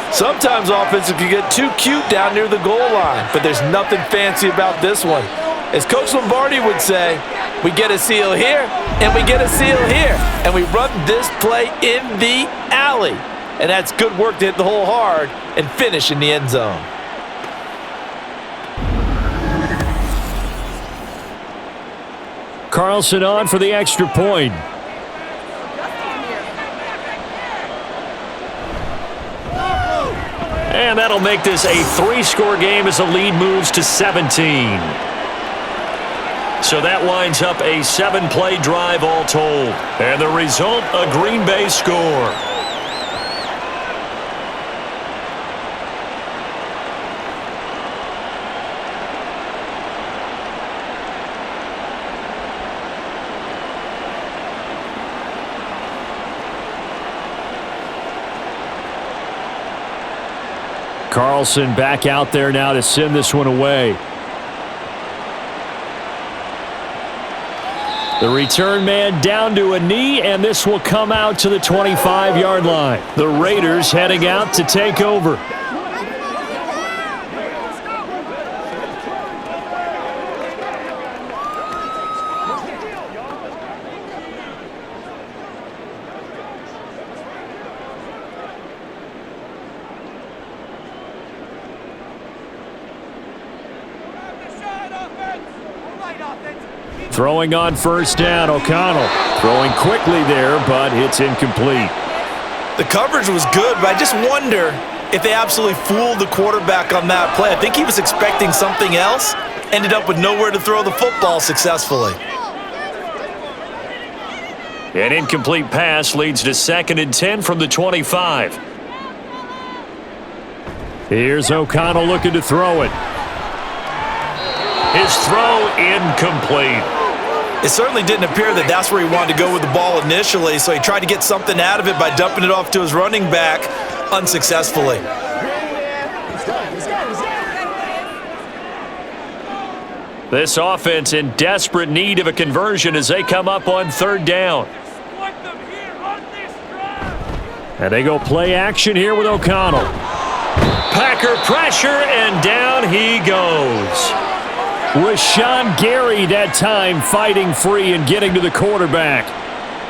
Sometimes offense can get too cute down near the goal line, but there's nothing fancy about this one. As Coach Lombardi would say, we get a seal here, and we get a seal here, and we run this play in the alley. And that's good work to hit the hole hard and finish in the end zone. Carlson on for the extra point. And that'll make this a 3-score game as the lead moves to 17. So that winds up a 7-play drive all told. And the result, a Green Bay score. Carlson back out there now to send this one away. The return man down to a knee, and this will come out to the 25-yard line. The Raiders heading out to take over. Throwing on first down, O'Connell. Throwing quickly there, but it's incomplete. The coverage was good, but I just wonder if they absolutely fooled the quarterback on that play. I think he was expecting something else, ended up with nowhere to throw the football successfully. An incomplete pass leads to 2nd and 10 from the 25. Here's O'Connell looking to throw it. His throw incomplete. It certainly didn't appear that that's where he wanted to go with the ball initially, so he tried to get something out of it by dumping it off to his running back unsuccessfully. This offense in desperate need of a conversion as they come up on 3rd down. And they go play action here with O'Connell. Packer pressure, and down he goes. Was Sean Gary that time fighting free and getting to the quarterback.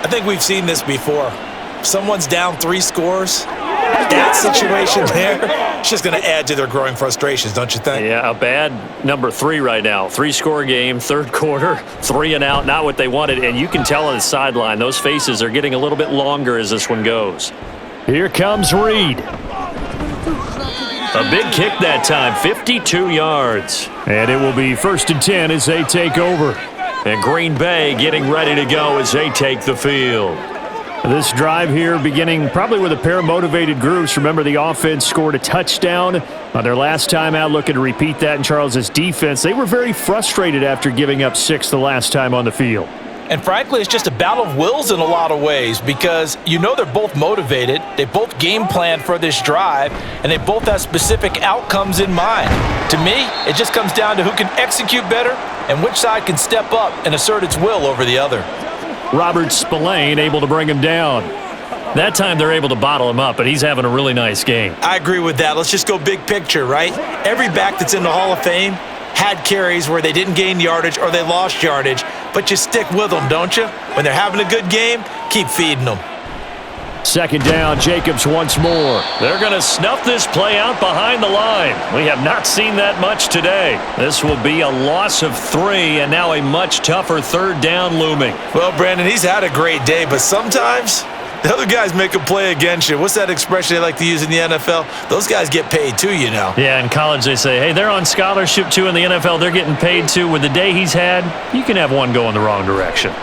I think we've seen this before. Someone's down 3 scores. That situation there, it's just going to add to their growing frustrations, don't you think? Yeah, a bad number 3 right now. 3-score game, 3rd quarter, 3 and out, not what they wanted. And you can tell on the sideline, those faces are getting a little bit longer as this one goes. Here comes Reed. A big kick that time, 52 yards. And it will be 1st and 10 as they take over. And Green Bay getting ready to go as they take the field. This drive here beginning probably with a pair of motivated groups. Remember, the offense scored a touchdown on their last time out, looking to repeat that in Charles's defense. They were very frustrated after giving up 6 the last time on the field. And frankly, it's just a battle of wills in a lot of ways because you know they're both motivated, they both game plan for this drive, and they both have specific outcomes in mind. To me, it just comes down to who can execute better and which side can step up and assert its will over the other. Robert Spillane able to bring him down. That time they're able to bottle him up, but he's having a really nice game. I agree with that. Let's just go big picture, right? Every back that's in the Hall of Fame had carries where they didn't gain yardage or they lost yardage, but you stick with them, don't you? When they're having a good game, keep feeding them. 2nd down, Jacobs once more. They're going to snuff this play out behind the line. We have not seen that much today. This will be a loss of 3, and now a much tougher 3rd down looming. Well, Brandon, he's had a great day, but sometimes the other guys make a play against you. What's that expression they like to use in the NFL? Those guys get paid too, you know. Yeah, in college they say, hey, they're on scholarship too. In the NFL, they're getting paid too. With the day he's had, you can have one go in the wrong direction.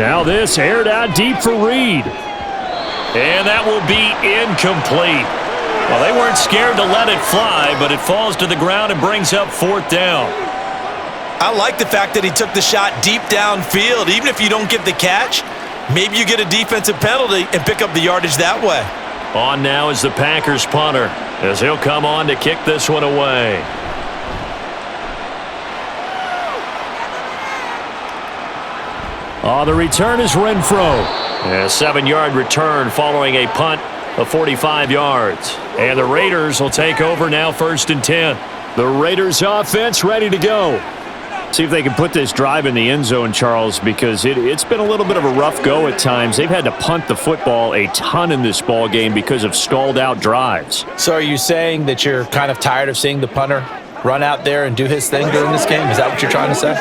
Now this aired out deep for Reed. And that will be incomplete. Well, they weren't scared to let it fly, but it falls to the ground and brings up 4th down. I like the fact that he took the shot deep downfield. Even if you don't get the catch, maybe you get a defensive penalty and pick up the yardage that way. On now is the Packers punter as he'll come on to kick this one away. The return is Renfro. A 7-yard return following a punt of 45 yards. And the Raiders will take over now 1st and 10. The Raiders offense ready to go. See if they can put this drive in the end zone, Charles, because it's been a little bit of a rough go at times. They've had to punt the football a ton in this ball game because of stalled out drives. So are you saying that you're kind of tired of seeing the punter run out there and do his thing during this game? Is that what you're trying to say?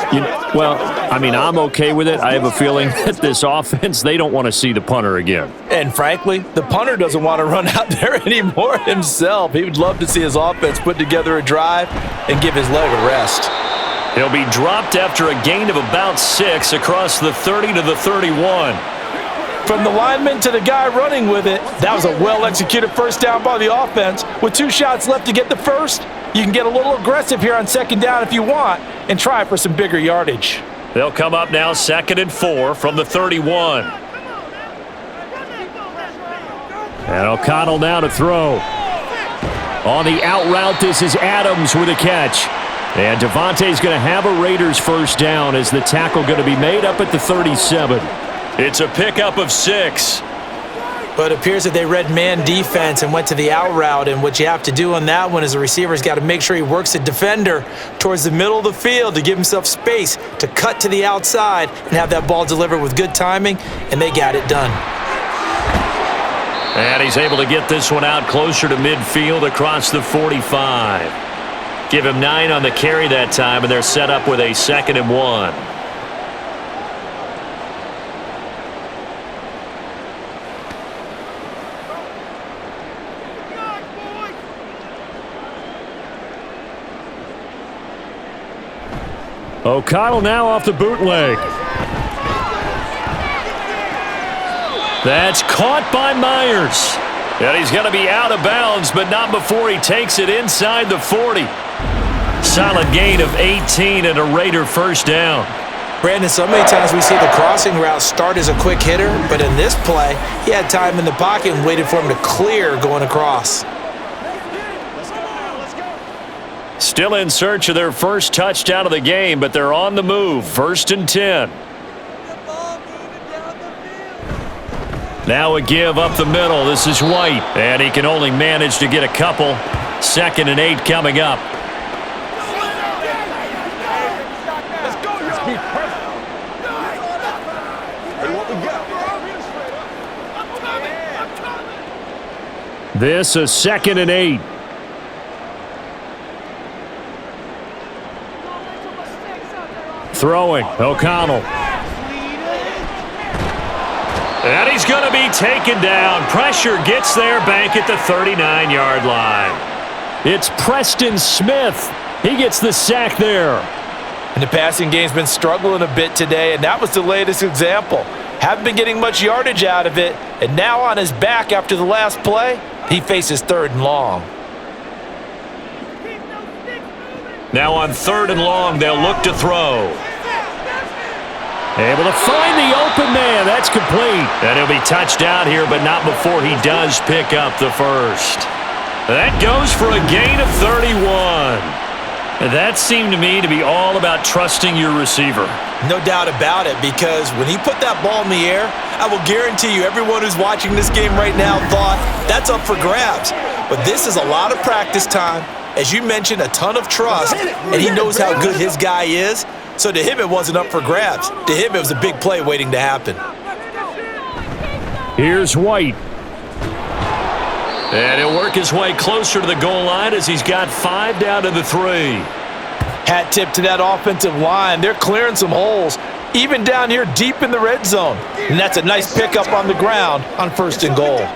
I'm okay with it. I have a feeling that this offense, they don't want to see the punter again. And frankly, the punter doesn't want to run out there anymore himself. He would love to see his offense put together a drive and give his leg a rest. He'll be dropped after a gain of about 6 across the 30 to the 31. From the lineman to the guy running with it, that was a well-executed first down by the offense. With 2 shots left to get the first, you can get a little aggressive here on 2nd down if you want and try for some bigger yardage. They'll come up now 2nd and 4 from the 31. And O'Connell now to throw. On the out route, this is Adams with a catch. And Devontae's going to have a Raiders first down as the tackle going to be made up at the 37. It's a pickup of 6. But it appears that they read man defense and went to the out route, and what you have to do on that one is the receiver's got to make sure he works the defender towards the middle of the field to give himself space to cut to the outside and have that ball delivered with good timing, and they got it done. And he's able to get this one out closer to midfield across the 45. Give him 9 on the carry that time, and they're set up with a 2nd and 1. O'Connell now off the bootleg. That's caught by Myers. And he's going to be out of bounds, but not before he takes it inside the 40. Solid gain of 18 and a Raider first down. Brandon, so many times we see the crossing route start as a quick hitter, but in this play, he had time in the pocket and waited for him to clear going across. Still in search of their first touchdown of the game, but they're on the move. 1st and 10. Now a give up the middle. This is White, and he can only manage to get a couple. 2nd and 8 coming up. This is 2nd and 8. Throwing, O'Connell. And he's going to be taken down. Pressure gets there back at the 39-yard line. It's Preston Smith. He gets the sack there. And the passing game's been struggling a bit today, and that was the latest example. Haven't been getting much yardage out of it, and now on his back after the last play, he faces 3rd and long. Now on 3rd and long, they'll look to throw. Able to find the open man. That's complete. And he'll be touched down here, but not before he does pick up the first. That goes for a gain of 31. And that seemed to me to be all about trusting your receiver. No doubt about it, because when he put that ball in the air, I will guarantee you everyone who's watching this game right now thought that's up for grabs. But this is a lot of practice time. As you mentioned, a ton of trust, and he knows how good his guy is. So to him, it wasn't up for grabs. To him, it was a big play waiting to happen. Here's White. And he'll work his way closer to the goal line as he's got 5 down to the 3. Hat tip to that offensive line. They're clearing some holes, even down here deep in the red zone. And that's a nice pickup on the ground on 1st and goal.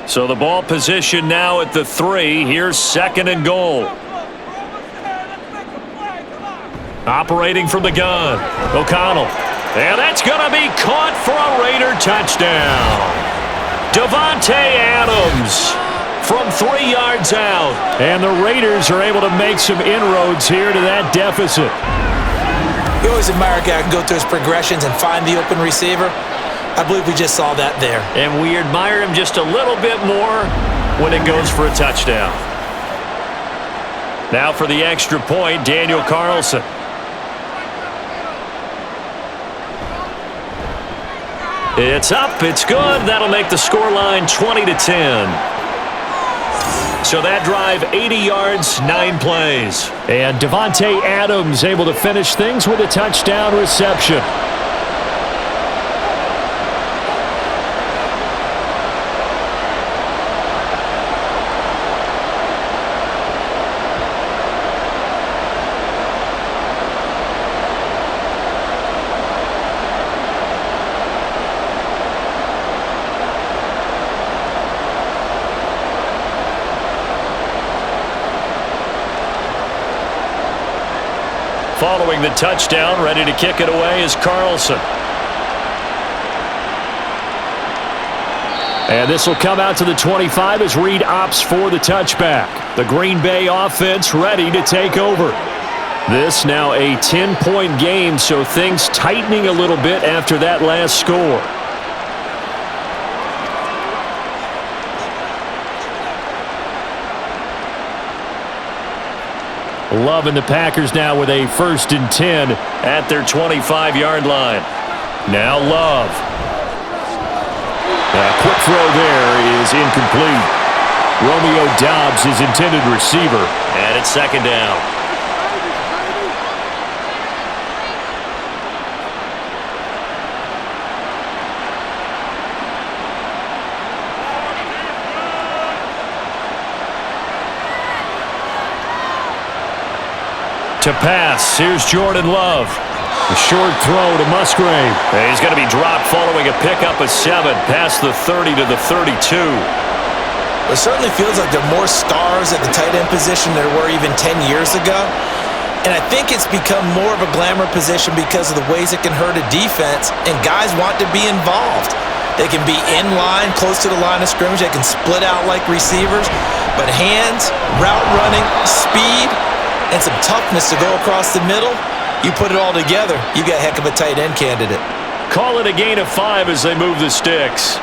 So the ball position now at the 3. Here's 2nd and goal. Operating from the gun, O'Connell. And that's going to be caught for a Raider touchdown. Davante Adams from 3 yards out. And the Raiders are able to make some inroads here to that deficit. You always admire a guy who can go through his progressions and find the open receiver. I believe we just saw that there. And we admire him just a little bit more when it goes for a touchdown. Now for the extra point, Daniel Carlson. It's up, it's good. That'll make the scoreline 20-10. So that drive, 80 yards, 9 plays. And Davante Adams able to finish things with a touchdown reception. Following the touchdown, ready to kick it away is Carlson. And this will come out to the 25 as Reed opts for the touchback. The Green Bay offense ready to take over. This now a 10-point game, so things tightening a little bit after that last score. Love and the Packers now with a 1st and 10 at their 25-yard line. Now Love. A quick throw there is incomplete. Romeo Doubs, his intended receiver. And it's 2nd down. To pass, here's Jordan Love. A short throw to Musgrave. And he's going to be dropped following a pickup of 7 past the 30 to the 32. It certainly feels like there are more stars at the tight end position than there were even 10 years ago. And I think it's become more of a glamour position because of the ways it can hurt a defense, and guys want to be involved. They can be in line, close to the line of scrimmage. They can split out like receivers. But hands, route running, speed, and some toughness to go across the middle, you put it all together, you got a heck of a tight end candidate. Call it a gain of 5 as they move the sticks.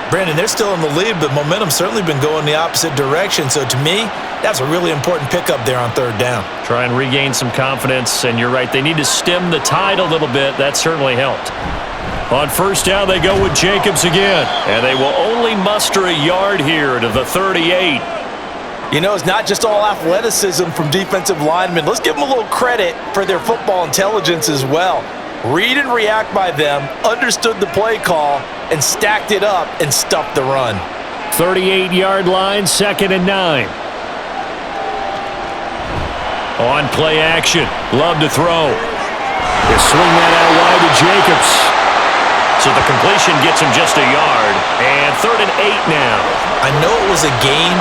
Brandon, they're still in the lead, but momentum's certainly been going the opposite direction. So to me, that's a really important pickup there on 3rd down. Try and regain some confidence, and you're right, they need to stem the tide a little bit. That certainly helped. On 1st down, they go with Jacobs again. And they will only muster a yard here to the 38. You know, it's not just all athleticism from defensive linemen. Let's give them a little credit for their football intelligence as well. Read and react by them, understood the play call, and stacked it up and stuffed the run. 38-yard line, 2nd and 9. On play action, Love to throw. They swing that out wide to Jacobs. So the completion gets him just a yard. And 3rd and 8 now. I know it was a gain,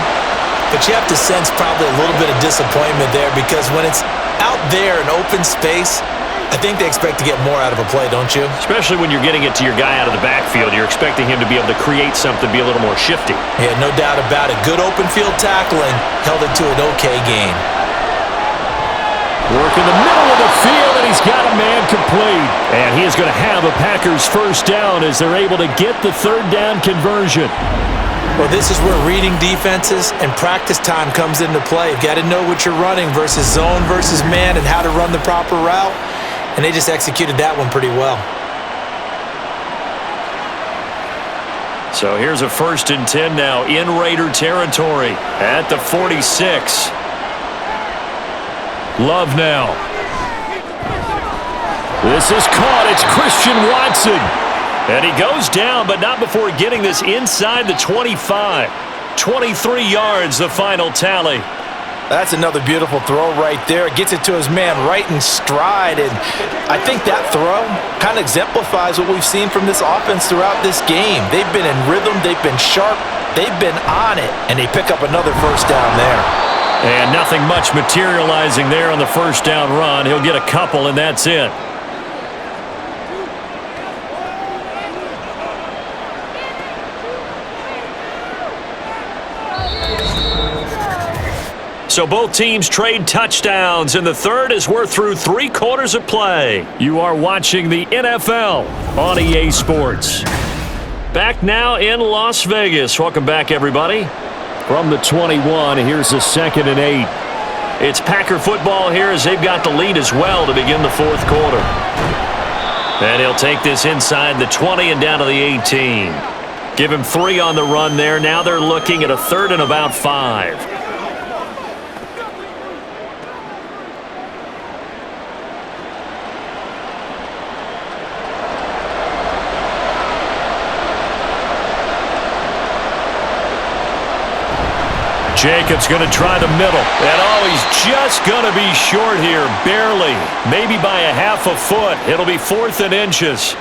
but you have to sense probably a little bit of disappointment there because when it's out there in open space, I think they expect to get more out of a play, don't you? Especially when you're getting it to your guy out of the backfield. You're expecting him to be able to create something, be a little more shifty. Yeah, no doubt about it. Good open field tackling, held it to an okay gain. Work in the middle of the field, and he's got a man complete. And he is going to have a Packers 1st down as they're able to get the 3rd down conversion. Well, this is where reading defenses and practice time comes into play. You've got to know what you're running versus zone versus man and how to run the proper route. And they just executed that one pretty well. So here's a 1st and 10 now in Raider territory at the 46. Love now. This is caught. It's Christian Watson. And he goes down, but not before getting this inside the 25. 23 yards, the final tally. That's another beautiful throw right there. Gets it to his man right in stride. And I think that throw kind of exemplifies what we've seen from this offense throughout this game. They've been in rhythm. They've been sharp. They've been on it. And they pick up another 1st down there. And nothing much materializing there on the 1st down run. He'll get a couple, and that's it. So both teams trade touchdowns, and the 3rd as we're through 3 quarters of play. You are watching the NFL on EA Sports. Back now in Las Vegas. Welcome back, everybody. From the 21, here's the 2nd and 8. It's Packer football here as they've got the lead as well to begin the 4th quarter. And he'll take this inside the 20 and down to the 18. Give him 3 on the run there. Now they're looking at a 3rd and about 5. Jacobs going to try the middle. And he's just going to be short here, barely. Maybe by a half a foot. It'll be 4th and inches.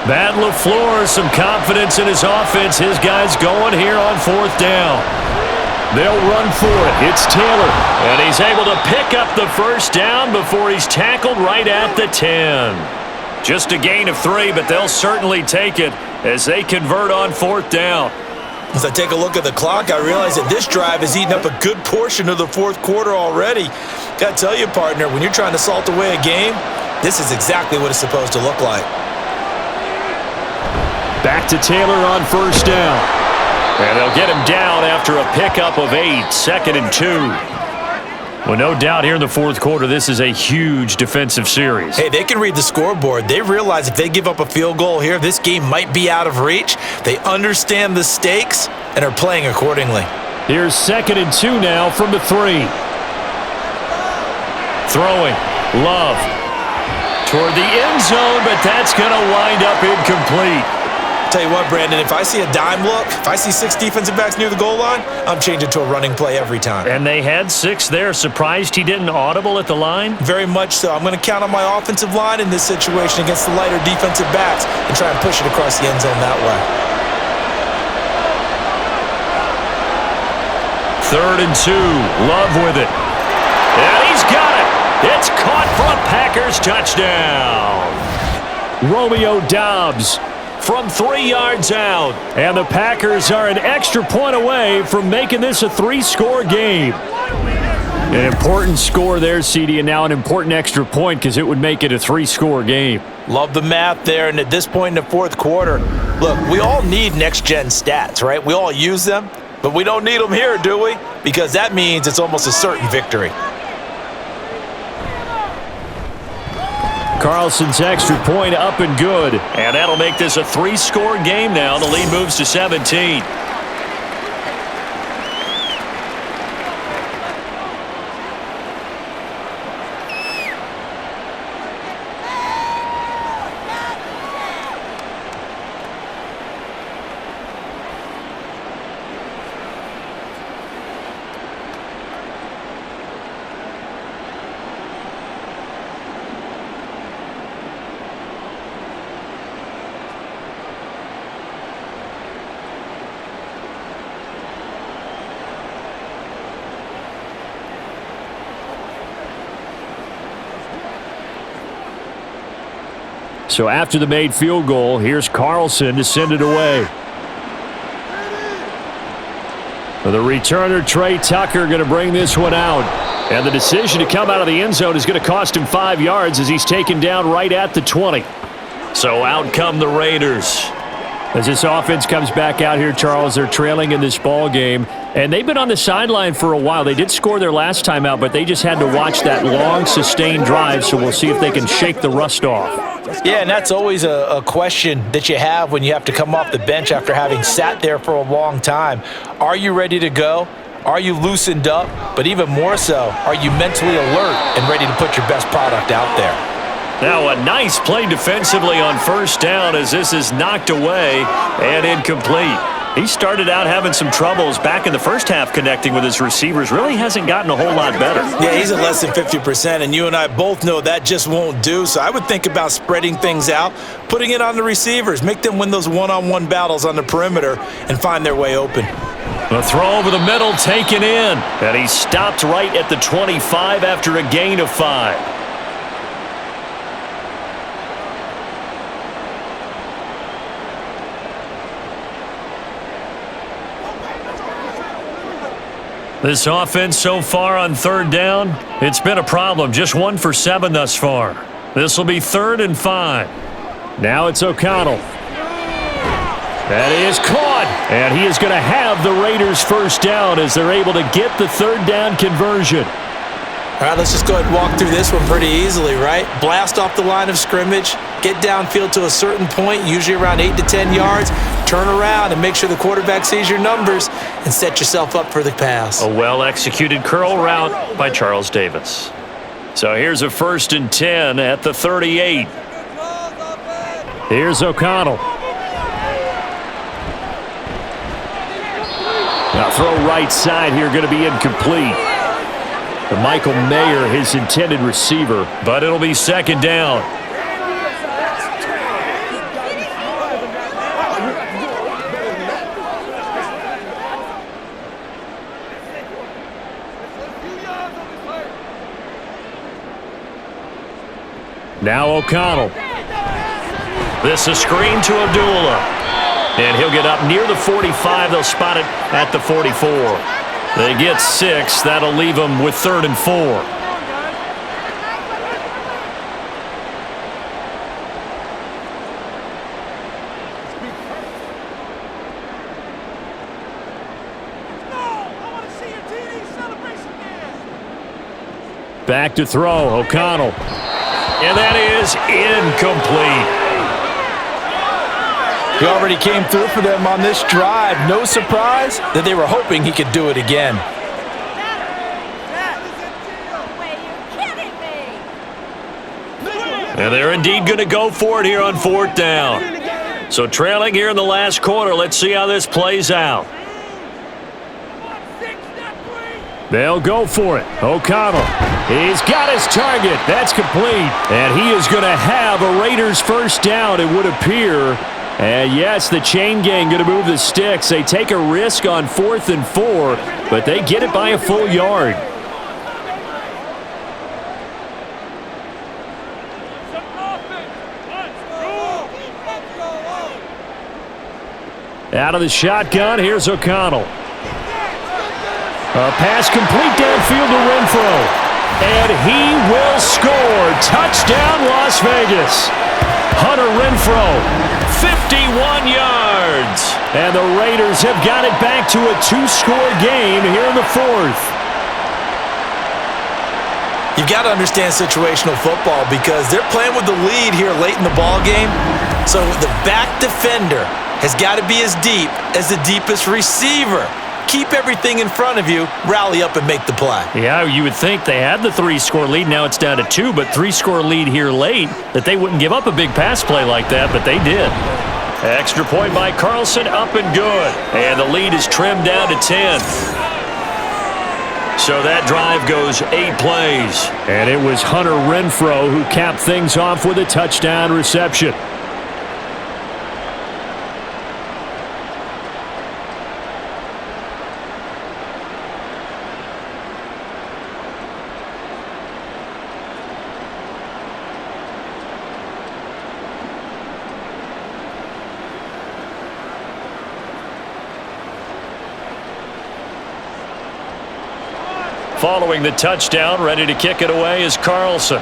Matt LaFleur, some confidence in his offense. His guys going here on 4th down. They'll run for it. It's Taylor. And he's able to pick up the 1st down before he's tackled right at the 10. Just a gain of 3, but they'll certainly take it as they convert on 4th down. As I take a look at the clock, I realize that this drive has eaten up a good portion of the fourth quarter already. Gotta tell you, partner, when you're trying to salt away a game, this is exactly what it's supposed to look like. Back to Taylor on first down. And they'll get him down after a pickup of 8, 2nd and 2. Well, no doubt here in the fourth quarter, this is a huge defensive series. Hey, they can read the scoreboard. They realize if they give up a field goal here, this game might be out of reach. They understand the stakes and are playing accordingly. Here's 2nd and 2 now from the 3. Throwing. Love. Toward the end zone, but that's going to wind up incomplete. Tell you what, Brandon, if I see a dime look, if I see 6 defensive backs near the goal line, I'm changing to a running play every time. And they had 6 there. Surprised he didn't audible at the line? Very much so. I'm going to count on my offensive line in this situation against the lighter defensive backs and try and push it across the end zone that way. 3rd and 2. Love with it. And he's got it. It's caught for a Packers touchdown. Romeo Doubs from 3 yards out. And the Packers are an extra point away from making this a 3-score game. An important score there, CD, and now an important extra point because it would make it a 3-score game. Love the math there, and at this point in the fourth quarter, look, we all need next-gen stats, right? We all use them, but we don't need them here, do we? Because that means it's almost a certain victory. Carlson's extra point up and good. And that'll make this a 3-score game now. The lead moves to 17. So after the made field goal, here's Carlson to send it away. The returner, Trey Tucker, going to bring this one out. And the decision to come out of the end zone is going to cost him 5 yards as he's taken down right at the 20. So out come the Raiders. As this offense comes back out here, Charles, they're trailing in this ball game. And they've been on the sideline for a while. They did score their last time out, but they just had to watch that long, sustained drive, so we'll see if they can shake the rust off. Yeah, and that's always a question that you have when you have to come off the bench after having sat there for a long time. Are you ready to go? Are you loosened up? But even more so, are you mentally alert and ready to put your best product out there? Now a nice play defensively on first down as this is knocked away and incomplete. He started out having some troubles back in the first half connecting with his receivers. Really hasn't gotten a whole lot better. Yeah, he's at less than 50%, and you and I both know that just won't do. So I would think about spreading things out, putting it on the receivers, make them win those one-on-one battles on the perimeter and find their way open. The throw over the middle taken in, and he stopped right at the 25 after a gain of 5. This offense so far on third down, it's been a problem. Just 1 for 7 thus far. This will be 3rd and 5. Now it's O'Connell. That is caught. And he is going to have the Raiders first down as they're able to get the third down conversion. All right, let's just go ahead and walk through this one pretty easily, right? Blast off the line of scrimmage, get downfield to a certain point, usually around 8 to 10 yards, turn around and make sure the quarterback sees your numbers and set yourself up for the pass. A well-executed curl route by Charles Davis. So here's a 1st and 10 at the 38. Here's O'Connell. Now throw right side here, going to be incomplete. Michael Mayer, his intended receiver. But it'll be 2nd down. Now O'Connell. This is a screen to Abdullah. And he'll get up near the 45. They'll spot it at the 44. They get 6. That'll leave them with 3rd and 4. Back to throw, O'Connell. And that is incomplete. He already came through for them on this drive. No surprise that they were hoping he could do it again. And they're indeed going to go for it here on 4th down. So trailing here in the last quarter. Let's see how this plays out. They'll go for it. O'Connell. He's got his target. That's complete. And he is going to have a Raiders first down, it would appear. And yes, the chain gang going to move the sticks. They take a risk on 4th and 4, but they get it by a full yard. Out of the shotgun, here's O'Connell. A pass complete downfield to Renfro. And he will score. Touchdown, Las Vegas. Hunter Renfro, 51 yards. And the Raiders have got it back to a 2-score game here in the 4th. You've got to understand situational football because they're playing with the lead here late in the ball game. So the back defender has got to be as deep as the deepest receiver. Keep everything in front of you, rally up and make the play. Yeah, you would think they had the 3-score lead. Now it's down to 2, but 3-score lead here late, that they wouldn't give up a big pass play like that, but they did. Extra point by Carlson, up and good. And the lead is trimmed down to 10. So that drive goes 8 plays. And it was Hunter Renfro who capped things off with a touchdown reception. Following the touchdown, ready to kick it away is Carlson.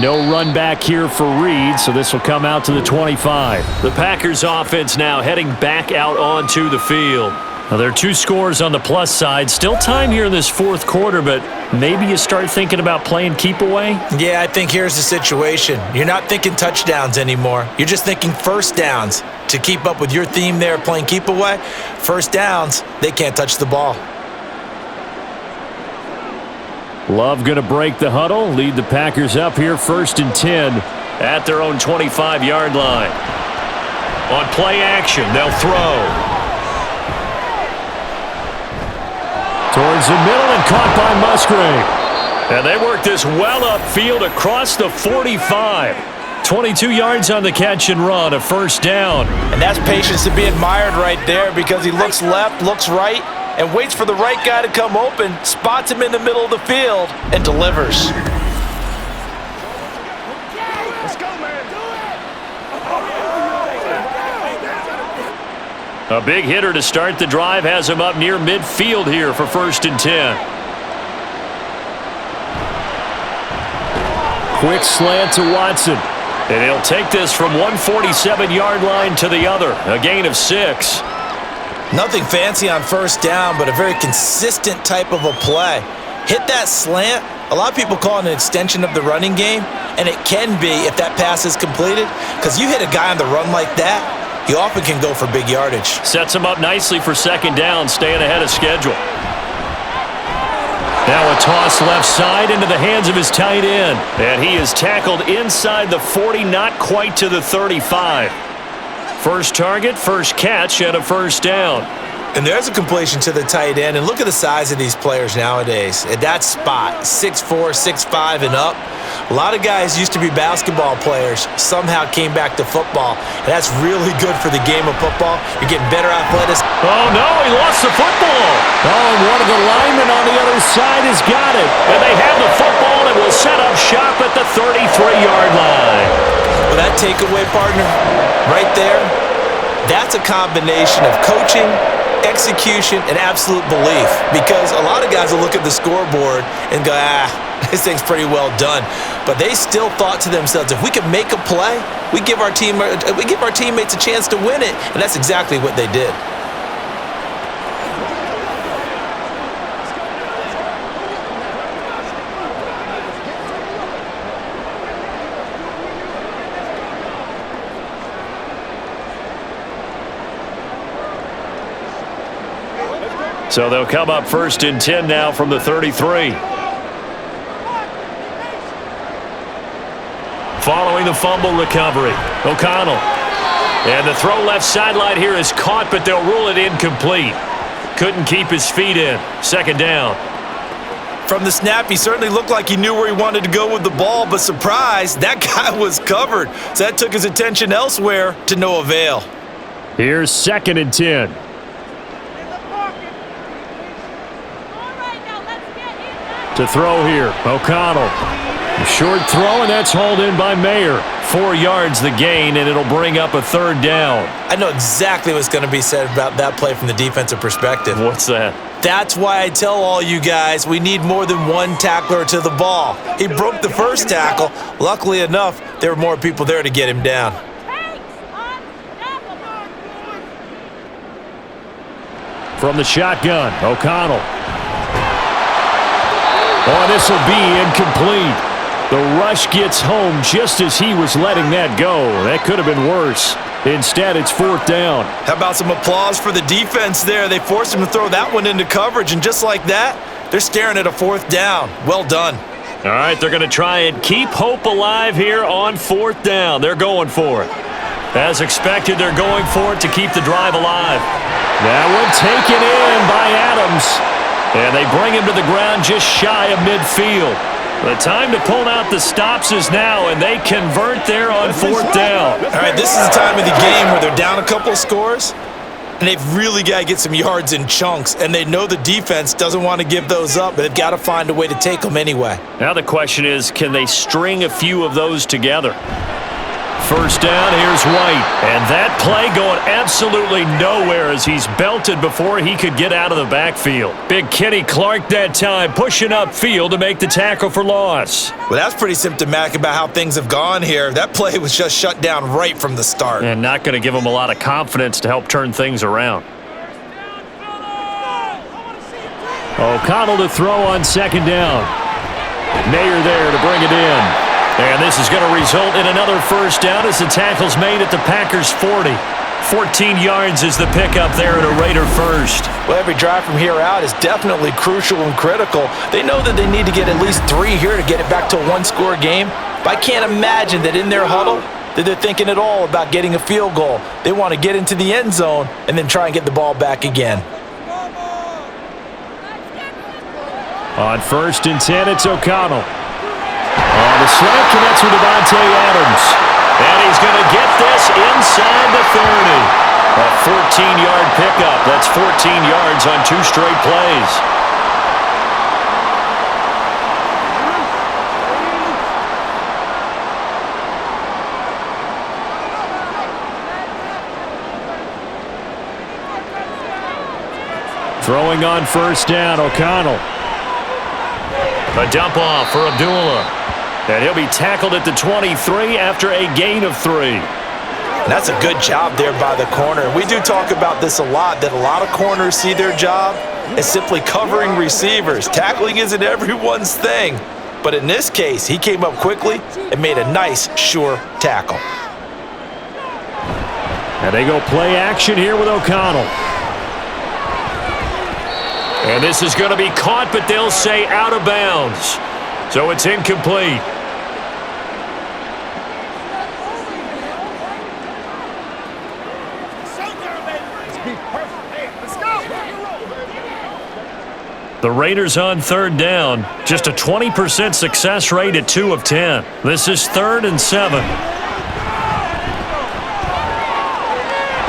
No run back here for Reed, so this will come out to the 25. The Packers offense now heading back out onto the field. Now, there are 2 scores on the plus side. Still time here in this 4th quarter, but maybe you start thinking about playing keep away? Yeah, I think here's the situation. You're not thinking touchdowns anymore. You're just thinking first downs. To keep up with your theme there, playing keep away, first downs, they can't touch the ball. Love going to break the huddle, lead the Packers up here 1st and 10. At their own 25-yard line. On play action, they'll throw. Towards the middle and caught by Musgrave. And they work this well upfield across the 45. 22 yards on the catch and run, a first down. And that's patience to be admired right there because he looks left, looks right, and waits for the right guy to come open, spots him in the middle of the field, and delivers. Let's go, man. A big hitter to start the drive has him up near midfield here for 1st and 10. Quick slant to Watson. And he'll take this from 147-yard line to the other, a gain of 6. Nothing fancy on first down, but a very consistent type of a play. Hit that slant. A lot of people call it an extension of the running game, and it can be if that pass is completed, because you hit a guy on the run like that, he often can go for big yardage. Sets him up nicely for 2nd down, staying ahead of schedule. Now a toss left side into the hands of his tight end. And he is tackled inside the 40, not quite to the 35. First target, first catch, and a first down. And there's a completion to the tight end. And look at the size of these players nowadays. At that spot, 6'4", 6'5", and up. A lot of guys used to be basketball players, somehow came back to football. And that's really good for the game of football. You're getting better athleticism. Oh, no, he lost the football. Oh, and one of the linemen on the other side has got it. And they have the football and will set up shop at the 33-yard line. Well, that takeaway, partner? Right there, that's a combination of coaching, execution, and absolute belief. Because a lot of guys will look at the scoreboard and go, this thing's pretty well done. But they still thought to themselves, if we could make a play, we give our teammates a chance to win it. And that's exactly what they did. So they'll come up 1st and 10 now from the 33. Following the fumble recovery, O'Connell. And the throw left sideline here is caught, but they'll rule it incomplete. Couldn't keep his feet in. 2nd down. From the snap, he certainly looked like he knew where he wanted to go with the ball, but surprise, that guy was covered. So that took his attention elsewhere to no avail. Here's 2nd and 10. To throw here, O'Connell. A short throw, and that's hauled in by Mayer. 4 yards the gain, and it'll bring up a 3rd down. I know exactly what's going to be said about that play from the defensive perspective. What's that? That's why I tell all you guys we need more than one tackler to the ball. He broke the first tackle. Luckily enough, there were more people there to get him down. From the shotgun, O'Connell. Oh, this will be incomplete. The rush gets home just as he was letting that go. That could have been worse. Instead, it's 4th down. How about some applause for the defense there? They forced him to throw that one into coverage, and just like that, they're staring at a 4th down. Well done. All right, they're going to try and keep hope alive here on 4th down. They're going for it. As expected, they're going for it to keep the drive alive. That one taken in by Adams. And they bring him to the ground just shy of midfield. The time to pull out the stops is now, and they convert there on 4th down. All right, this is the time of the game where they're down a couple of scores, and they've really got to get some yards in chunks, and they know the defense doesn't want to give those up, but they've got to find a way to take them anyway. Now the question is, can they string a few of those together? 1st down, here's White. And that play going absolutely nowhere as he's belted before he could get out of the backfield. Big Kenny Clark that time pushing upfield to make the tackle for loss. Well, that's pretty symptomatic about how things have gone here. That play was just shut down right from the start. And not going to give him a lot of confidence to help turn things around. O'Connell to throw on 2nd down. Mayer there to bring it in. And this is going to result in another 1st down as the tackle's made at the Packers' 40. 14 yards is the pickup there at a Raider 1st. Well, every drive from here out is definitely crucial and critical. They know that they need to get at least 3 here to get it back to a 1-score game. But I can't imagine that in their huddle that they're thinking at all about getting a field goal. They want to get into the end zone and then try and get the ball back again. On 1st and 10, it's O'Connell. The slant connects with Davante Adams. And he's going to get this inside the 30. A 14-yard pickup. That's 14 yards on 2 straight plays. Throwing on 1st down, O'Connell. A dump off for Abdullah. And he'll be tackled at the 23 after a gain of 3. And that's a good job there by the corner. We do talk about this a lot, that a lot of corners see their job as simply covering receivers. Tackling isn't everyone's thing. But in this case, he came up quickly and made a nice, sure tackle. And they go play action here with O'Connell. And this is going to be caught, but they'll say out of bounds. So it's incomplete. The Raiders on 3rd down. Just a 20% success rate at 2 of 10. This is 3rd and 7.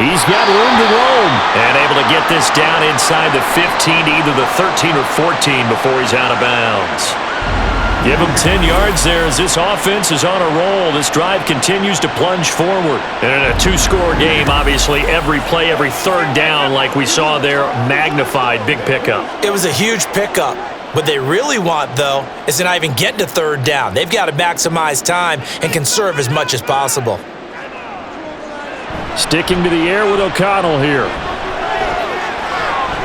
He's got room to roam. And able to get this down inside the 15 to either the 13 or 14 before he's out of bounds. Give them 10 yards there as this offense is on a roll. This drive continues to plunge forward. And in a two-score game, obviously, every play, every third down, like we saw there, magnified. Big pickup. It was a huge pickup. What they really want, though, is to not even get to third down. They've got to maximize time and conserve as much as possible. Sticking to the air with O'Connell here.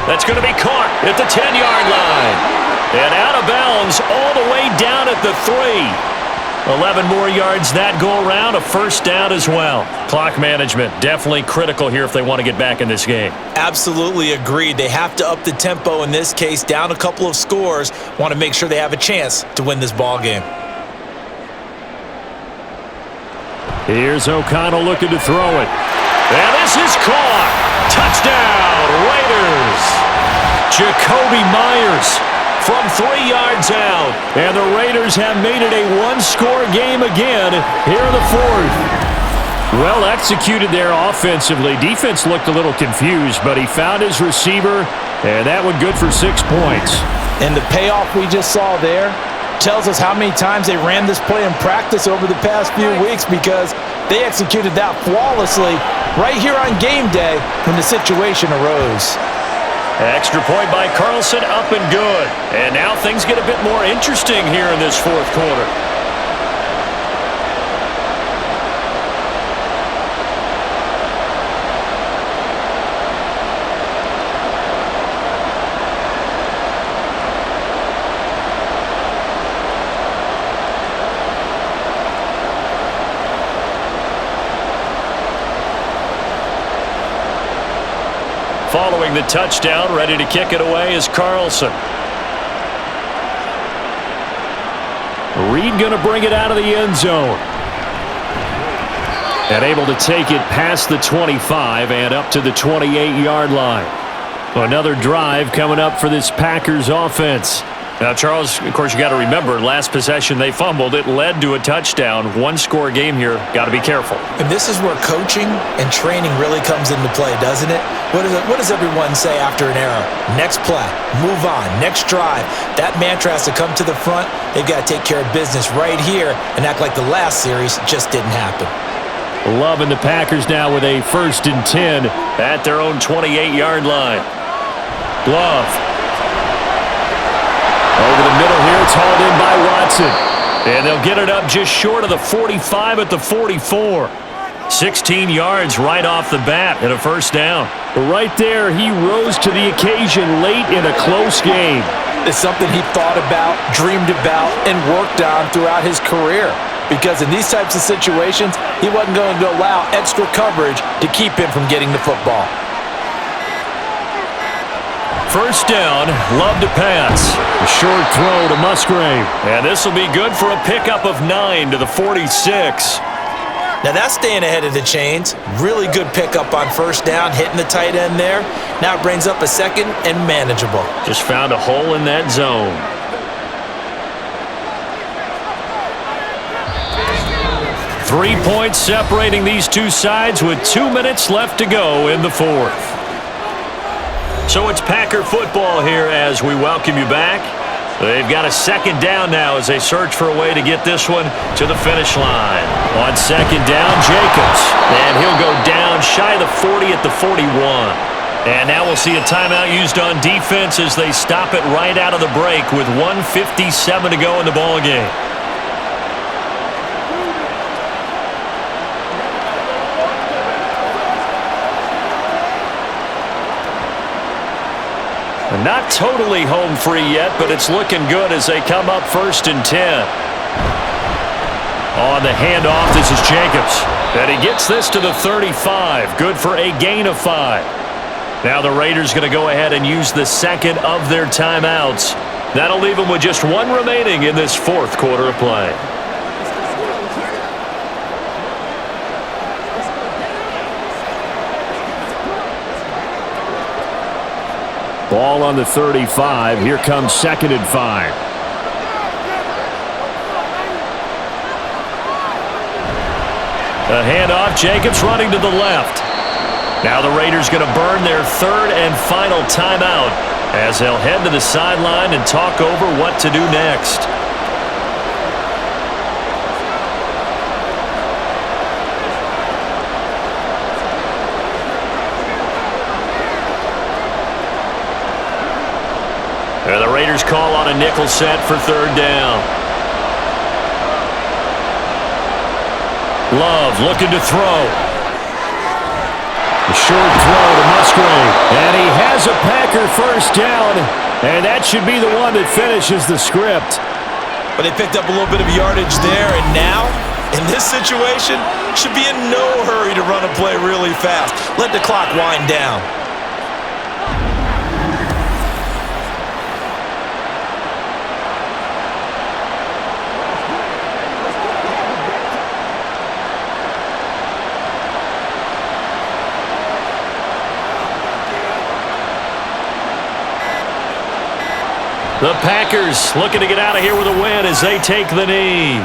That's going to be caught at the 10-yard line. And out of bounds all the way down at the 3. 11 more yards that go around, a first down as well. Clock management definitely critical here if they want to get back in this game. Absolutely agreed. They have to up the tempo in this case, down a couple of scores. Want to make sure they have a chance to win this ball game. Here's O'Connell looking to throw it. And this is caught. Touchdown, Raiders. Jacoby Myers from 3 yards out. And the Raiders have made it a one-score game again here in the fourth. Well executed there offensively. Defense looked a little confused, but he found his receiver, and that one good for 6 points. And the payoff we just saw there tells us how many times they ran this play in practice over the past few weeks, because they executed that flawlessly right here on game day when the situation arose. Extra point by Carlson, up and good. And now things get a bit more interesting here in this fourth quarter. Following the touchdown, ready to kick it away is Carlson. Reed going to bring it out of the end zone. And able to take it past the 25 and up to the 28-yard line. Another drive coming up for this Packers offense. Now, Charles, of course, you got to remember, last possession they fumbled. It led to a touchdown. One-score game here. Got to be careful. And this is where coaching and training really comes into play, doesn't it? What does everyone say after an error? Next play, move on, next drive. That mantra has to come to the front. They've got to take care of business right here and act like the last series just didn't happen. Loving the Packers now with a 1st and 10 at their own 28-yard line. Love. Over the middle here, it's hauled in by Watson. And they'll get it up just short of the 45 at the 44. 16 yards right off the bat and a first down. Right there, he rose to the occasion late in a close game. It's something he thought about, dreamed about, and worked on throughout his career. Because in these types of situations, he wasn't going to allow extra coverage to keep him from getting the football. First down, Love to pass. A short throw to Musgrave. And this will be good for a pickup of 9 to the 46. Now that's staying ahead of the chains. Really good pickup on first down, hitting the tight end there. Now it brings up a second and manageable. Just found a hole in that zone. Three points separating these two sides with 2 minutes left to go in the fourth. So it's Packer football here as we welcome you back. They've got a second down now as they search for a way to get this one to the finish line. On second down, Jacobs. And he'll go down shy of the 40 at the 41. And now we'll see a timeout used on defense as they stop it right out of the break with 1:57 to go in the ballgame. Not totally home free yet, but it's looking good as they come up 1st and 10. On the handoff, this is Jacobs. And he gets this to the 35. Good for a gain of 5. Now the Raiders going to go ahead and use the second of their timeouts. That'll leave them with just one remaining in this fourth quarter of play. Ball on the 35. Here comes 2nd and 5. A handoff. Jacobs running to the left. Now the Raiders going to burn their third and final timeout as they'll head to the sideline and talk over what to do next. Packers call on a nickel set for third down. Love looking to throw. A short throw to Musgrave. And he has a Packer first down. And that should be the one that finishes the script. But they picked up a little bit of yardage there. And now, in this situation, should be in no hurry to run a play really fast. Let the clock wind down. The Packers looking to get out of here with a win as they take the knee.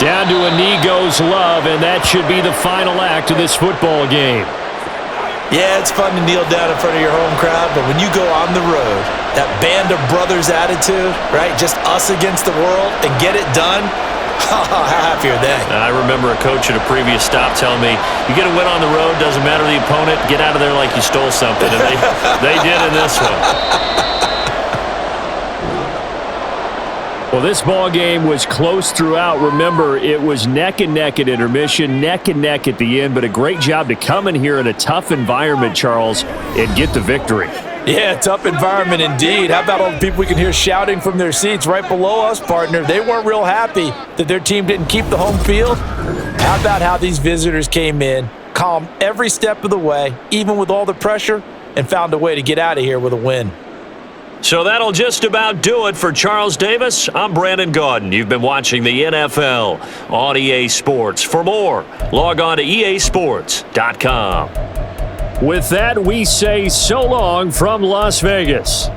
Down to a knee goes Love, and that should be the final act of this football game. Yeah, it's fun to kneel down in front of your home crowd, but when you go on the road, that band of brothers attitude, right, just us against the world, and get it done, how happy are they? I remember a coach at a previous stop telling me, you get a win on the road, doesn't matter the opponent, get out of there like you stole something, and they did in this one. Well, this ball game was close throughout. Remember, it was neck and neck at intermission, neck and neck at the end, but a great job to come in here in a tough environment, Charles, and get the victory. Yeah, tough environment indeed. How about all the people we can hear shouting from their seats right below us, partner? They weren't real happy that their team didn't keep the home field. How about how these visitors came in, calm every step of the way, even with all the pressure, and found a way to get out of here with a win. So that'll just about do it for Charles Davis. I'm Brandon Gaudin. You've been watching the NFL on EA Sports. For more, log on to easports.com. With that, we say so long from Las Vegas.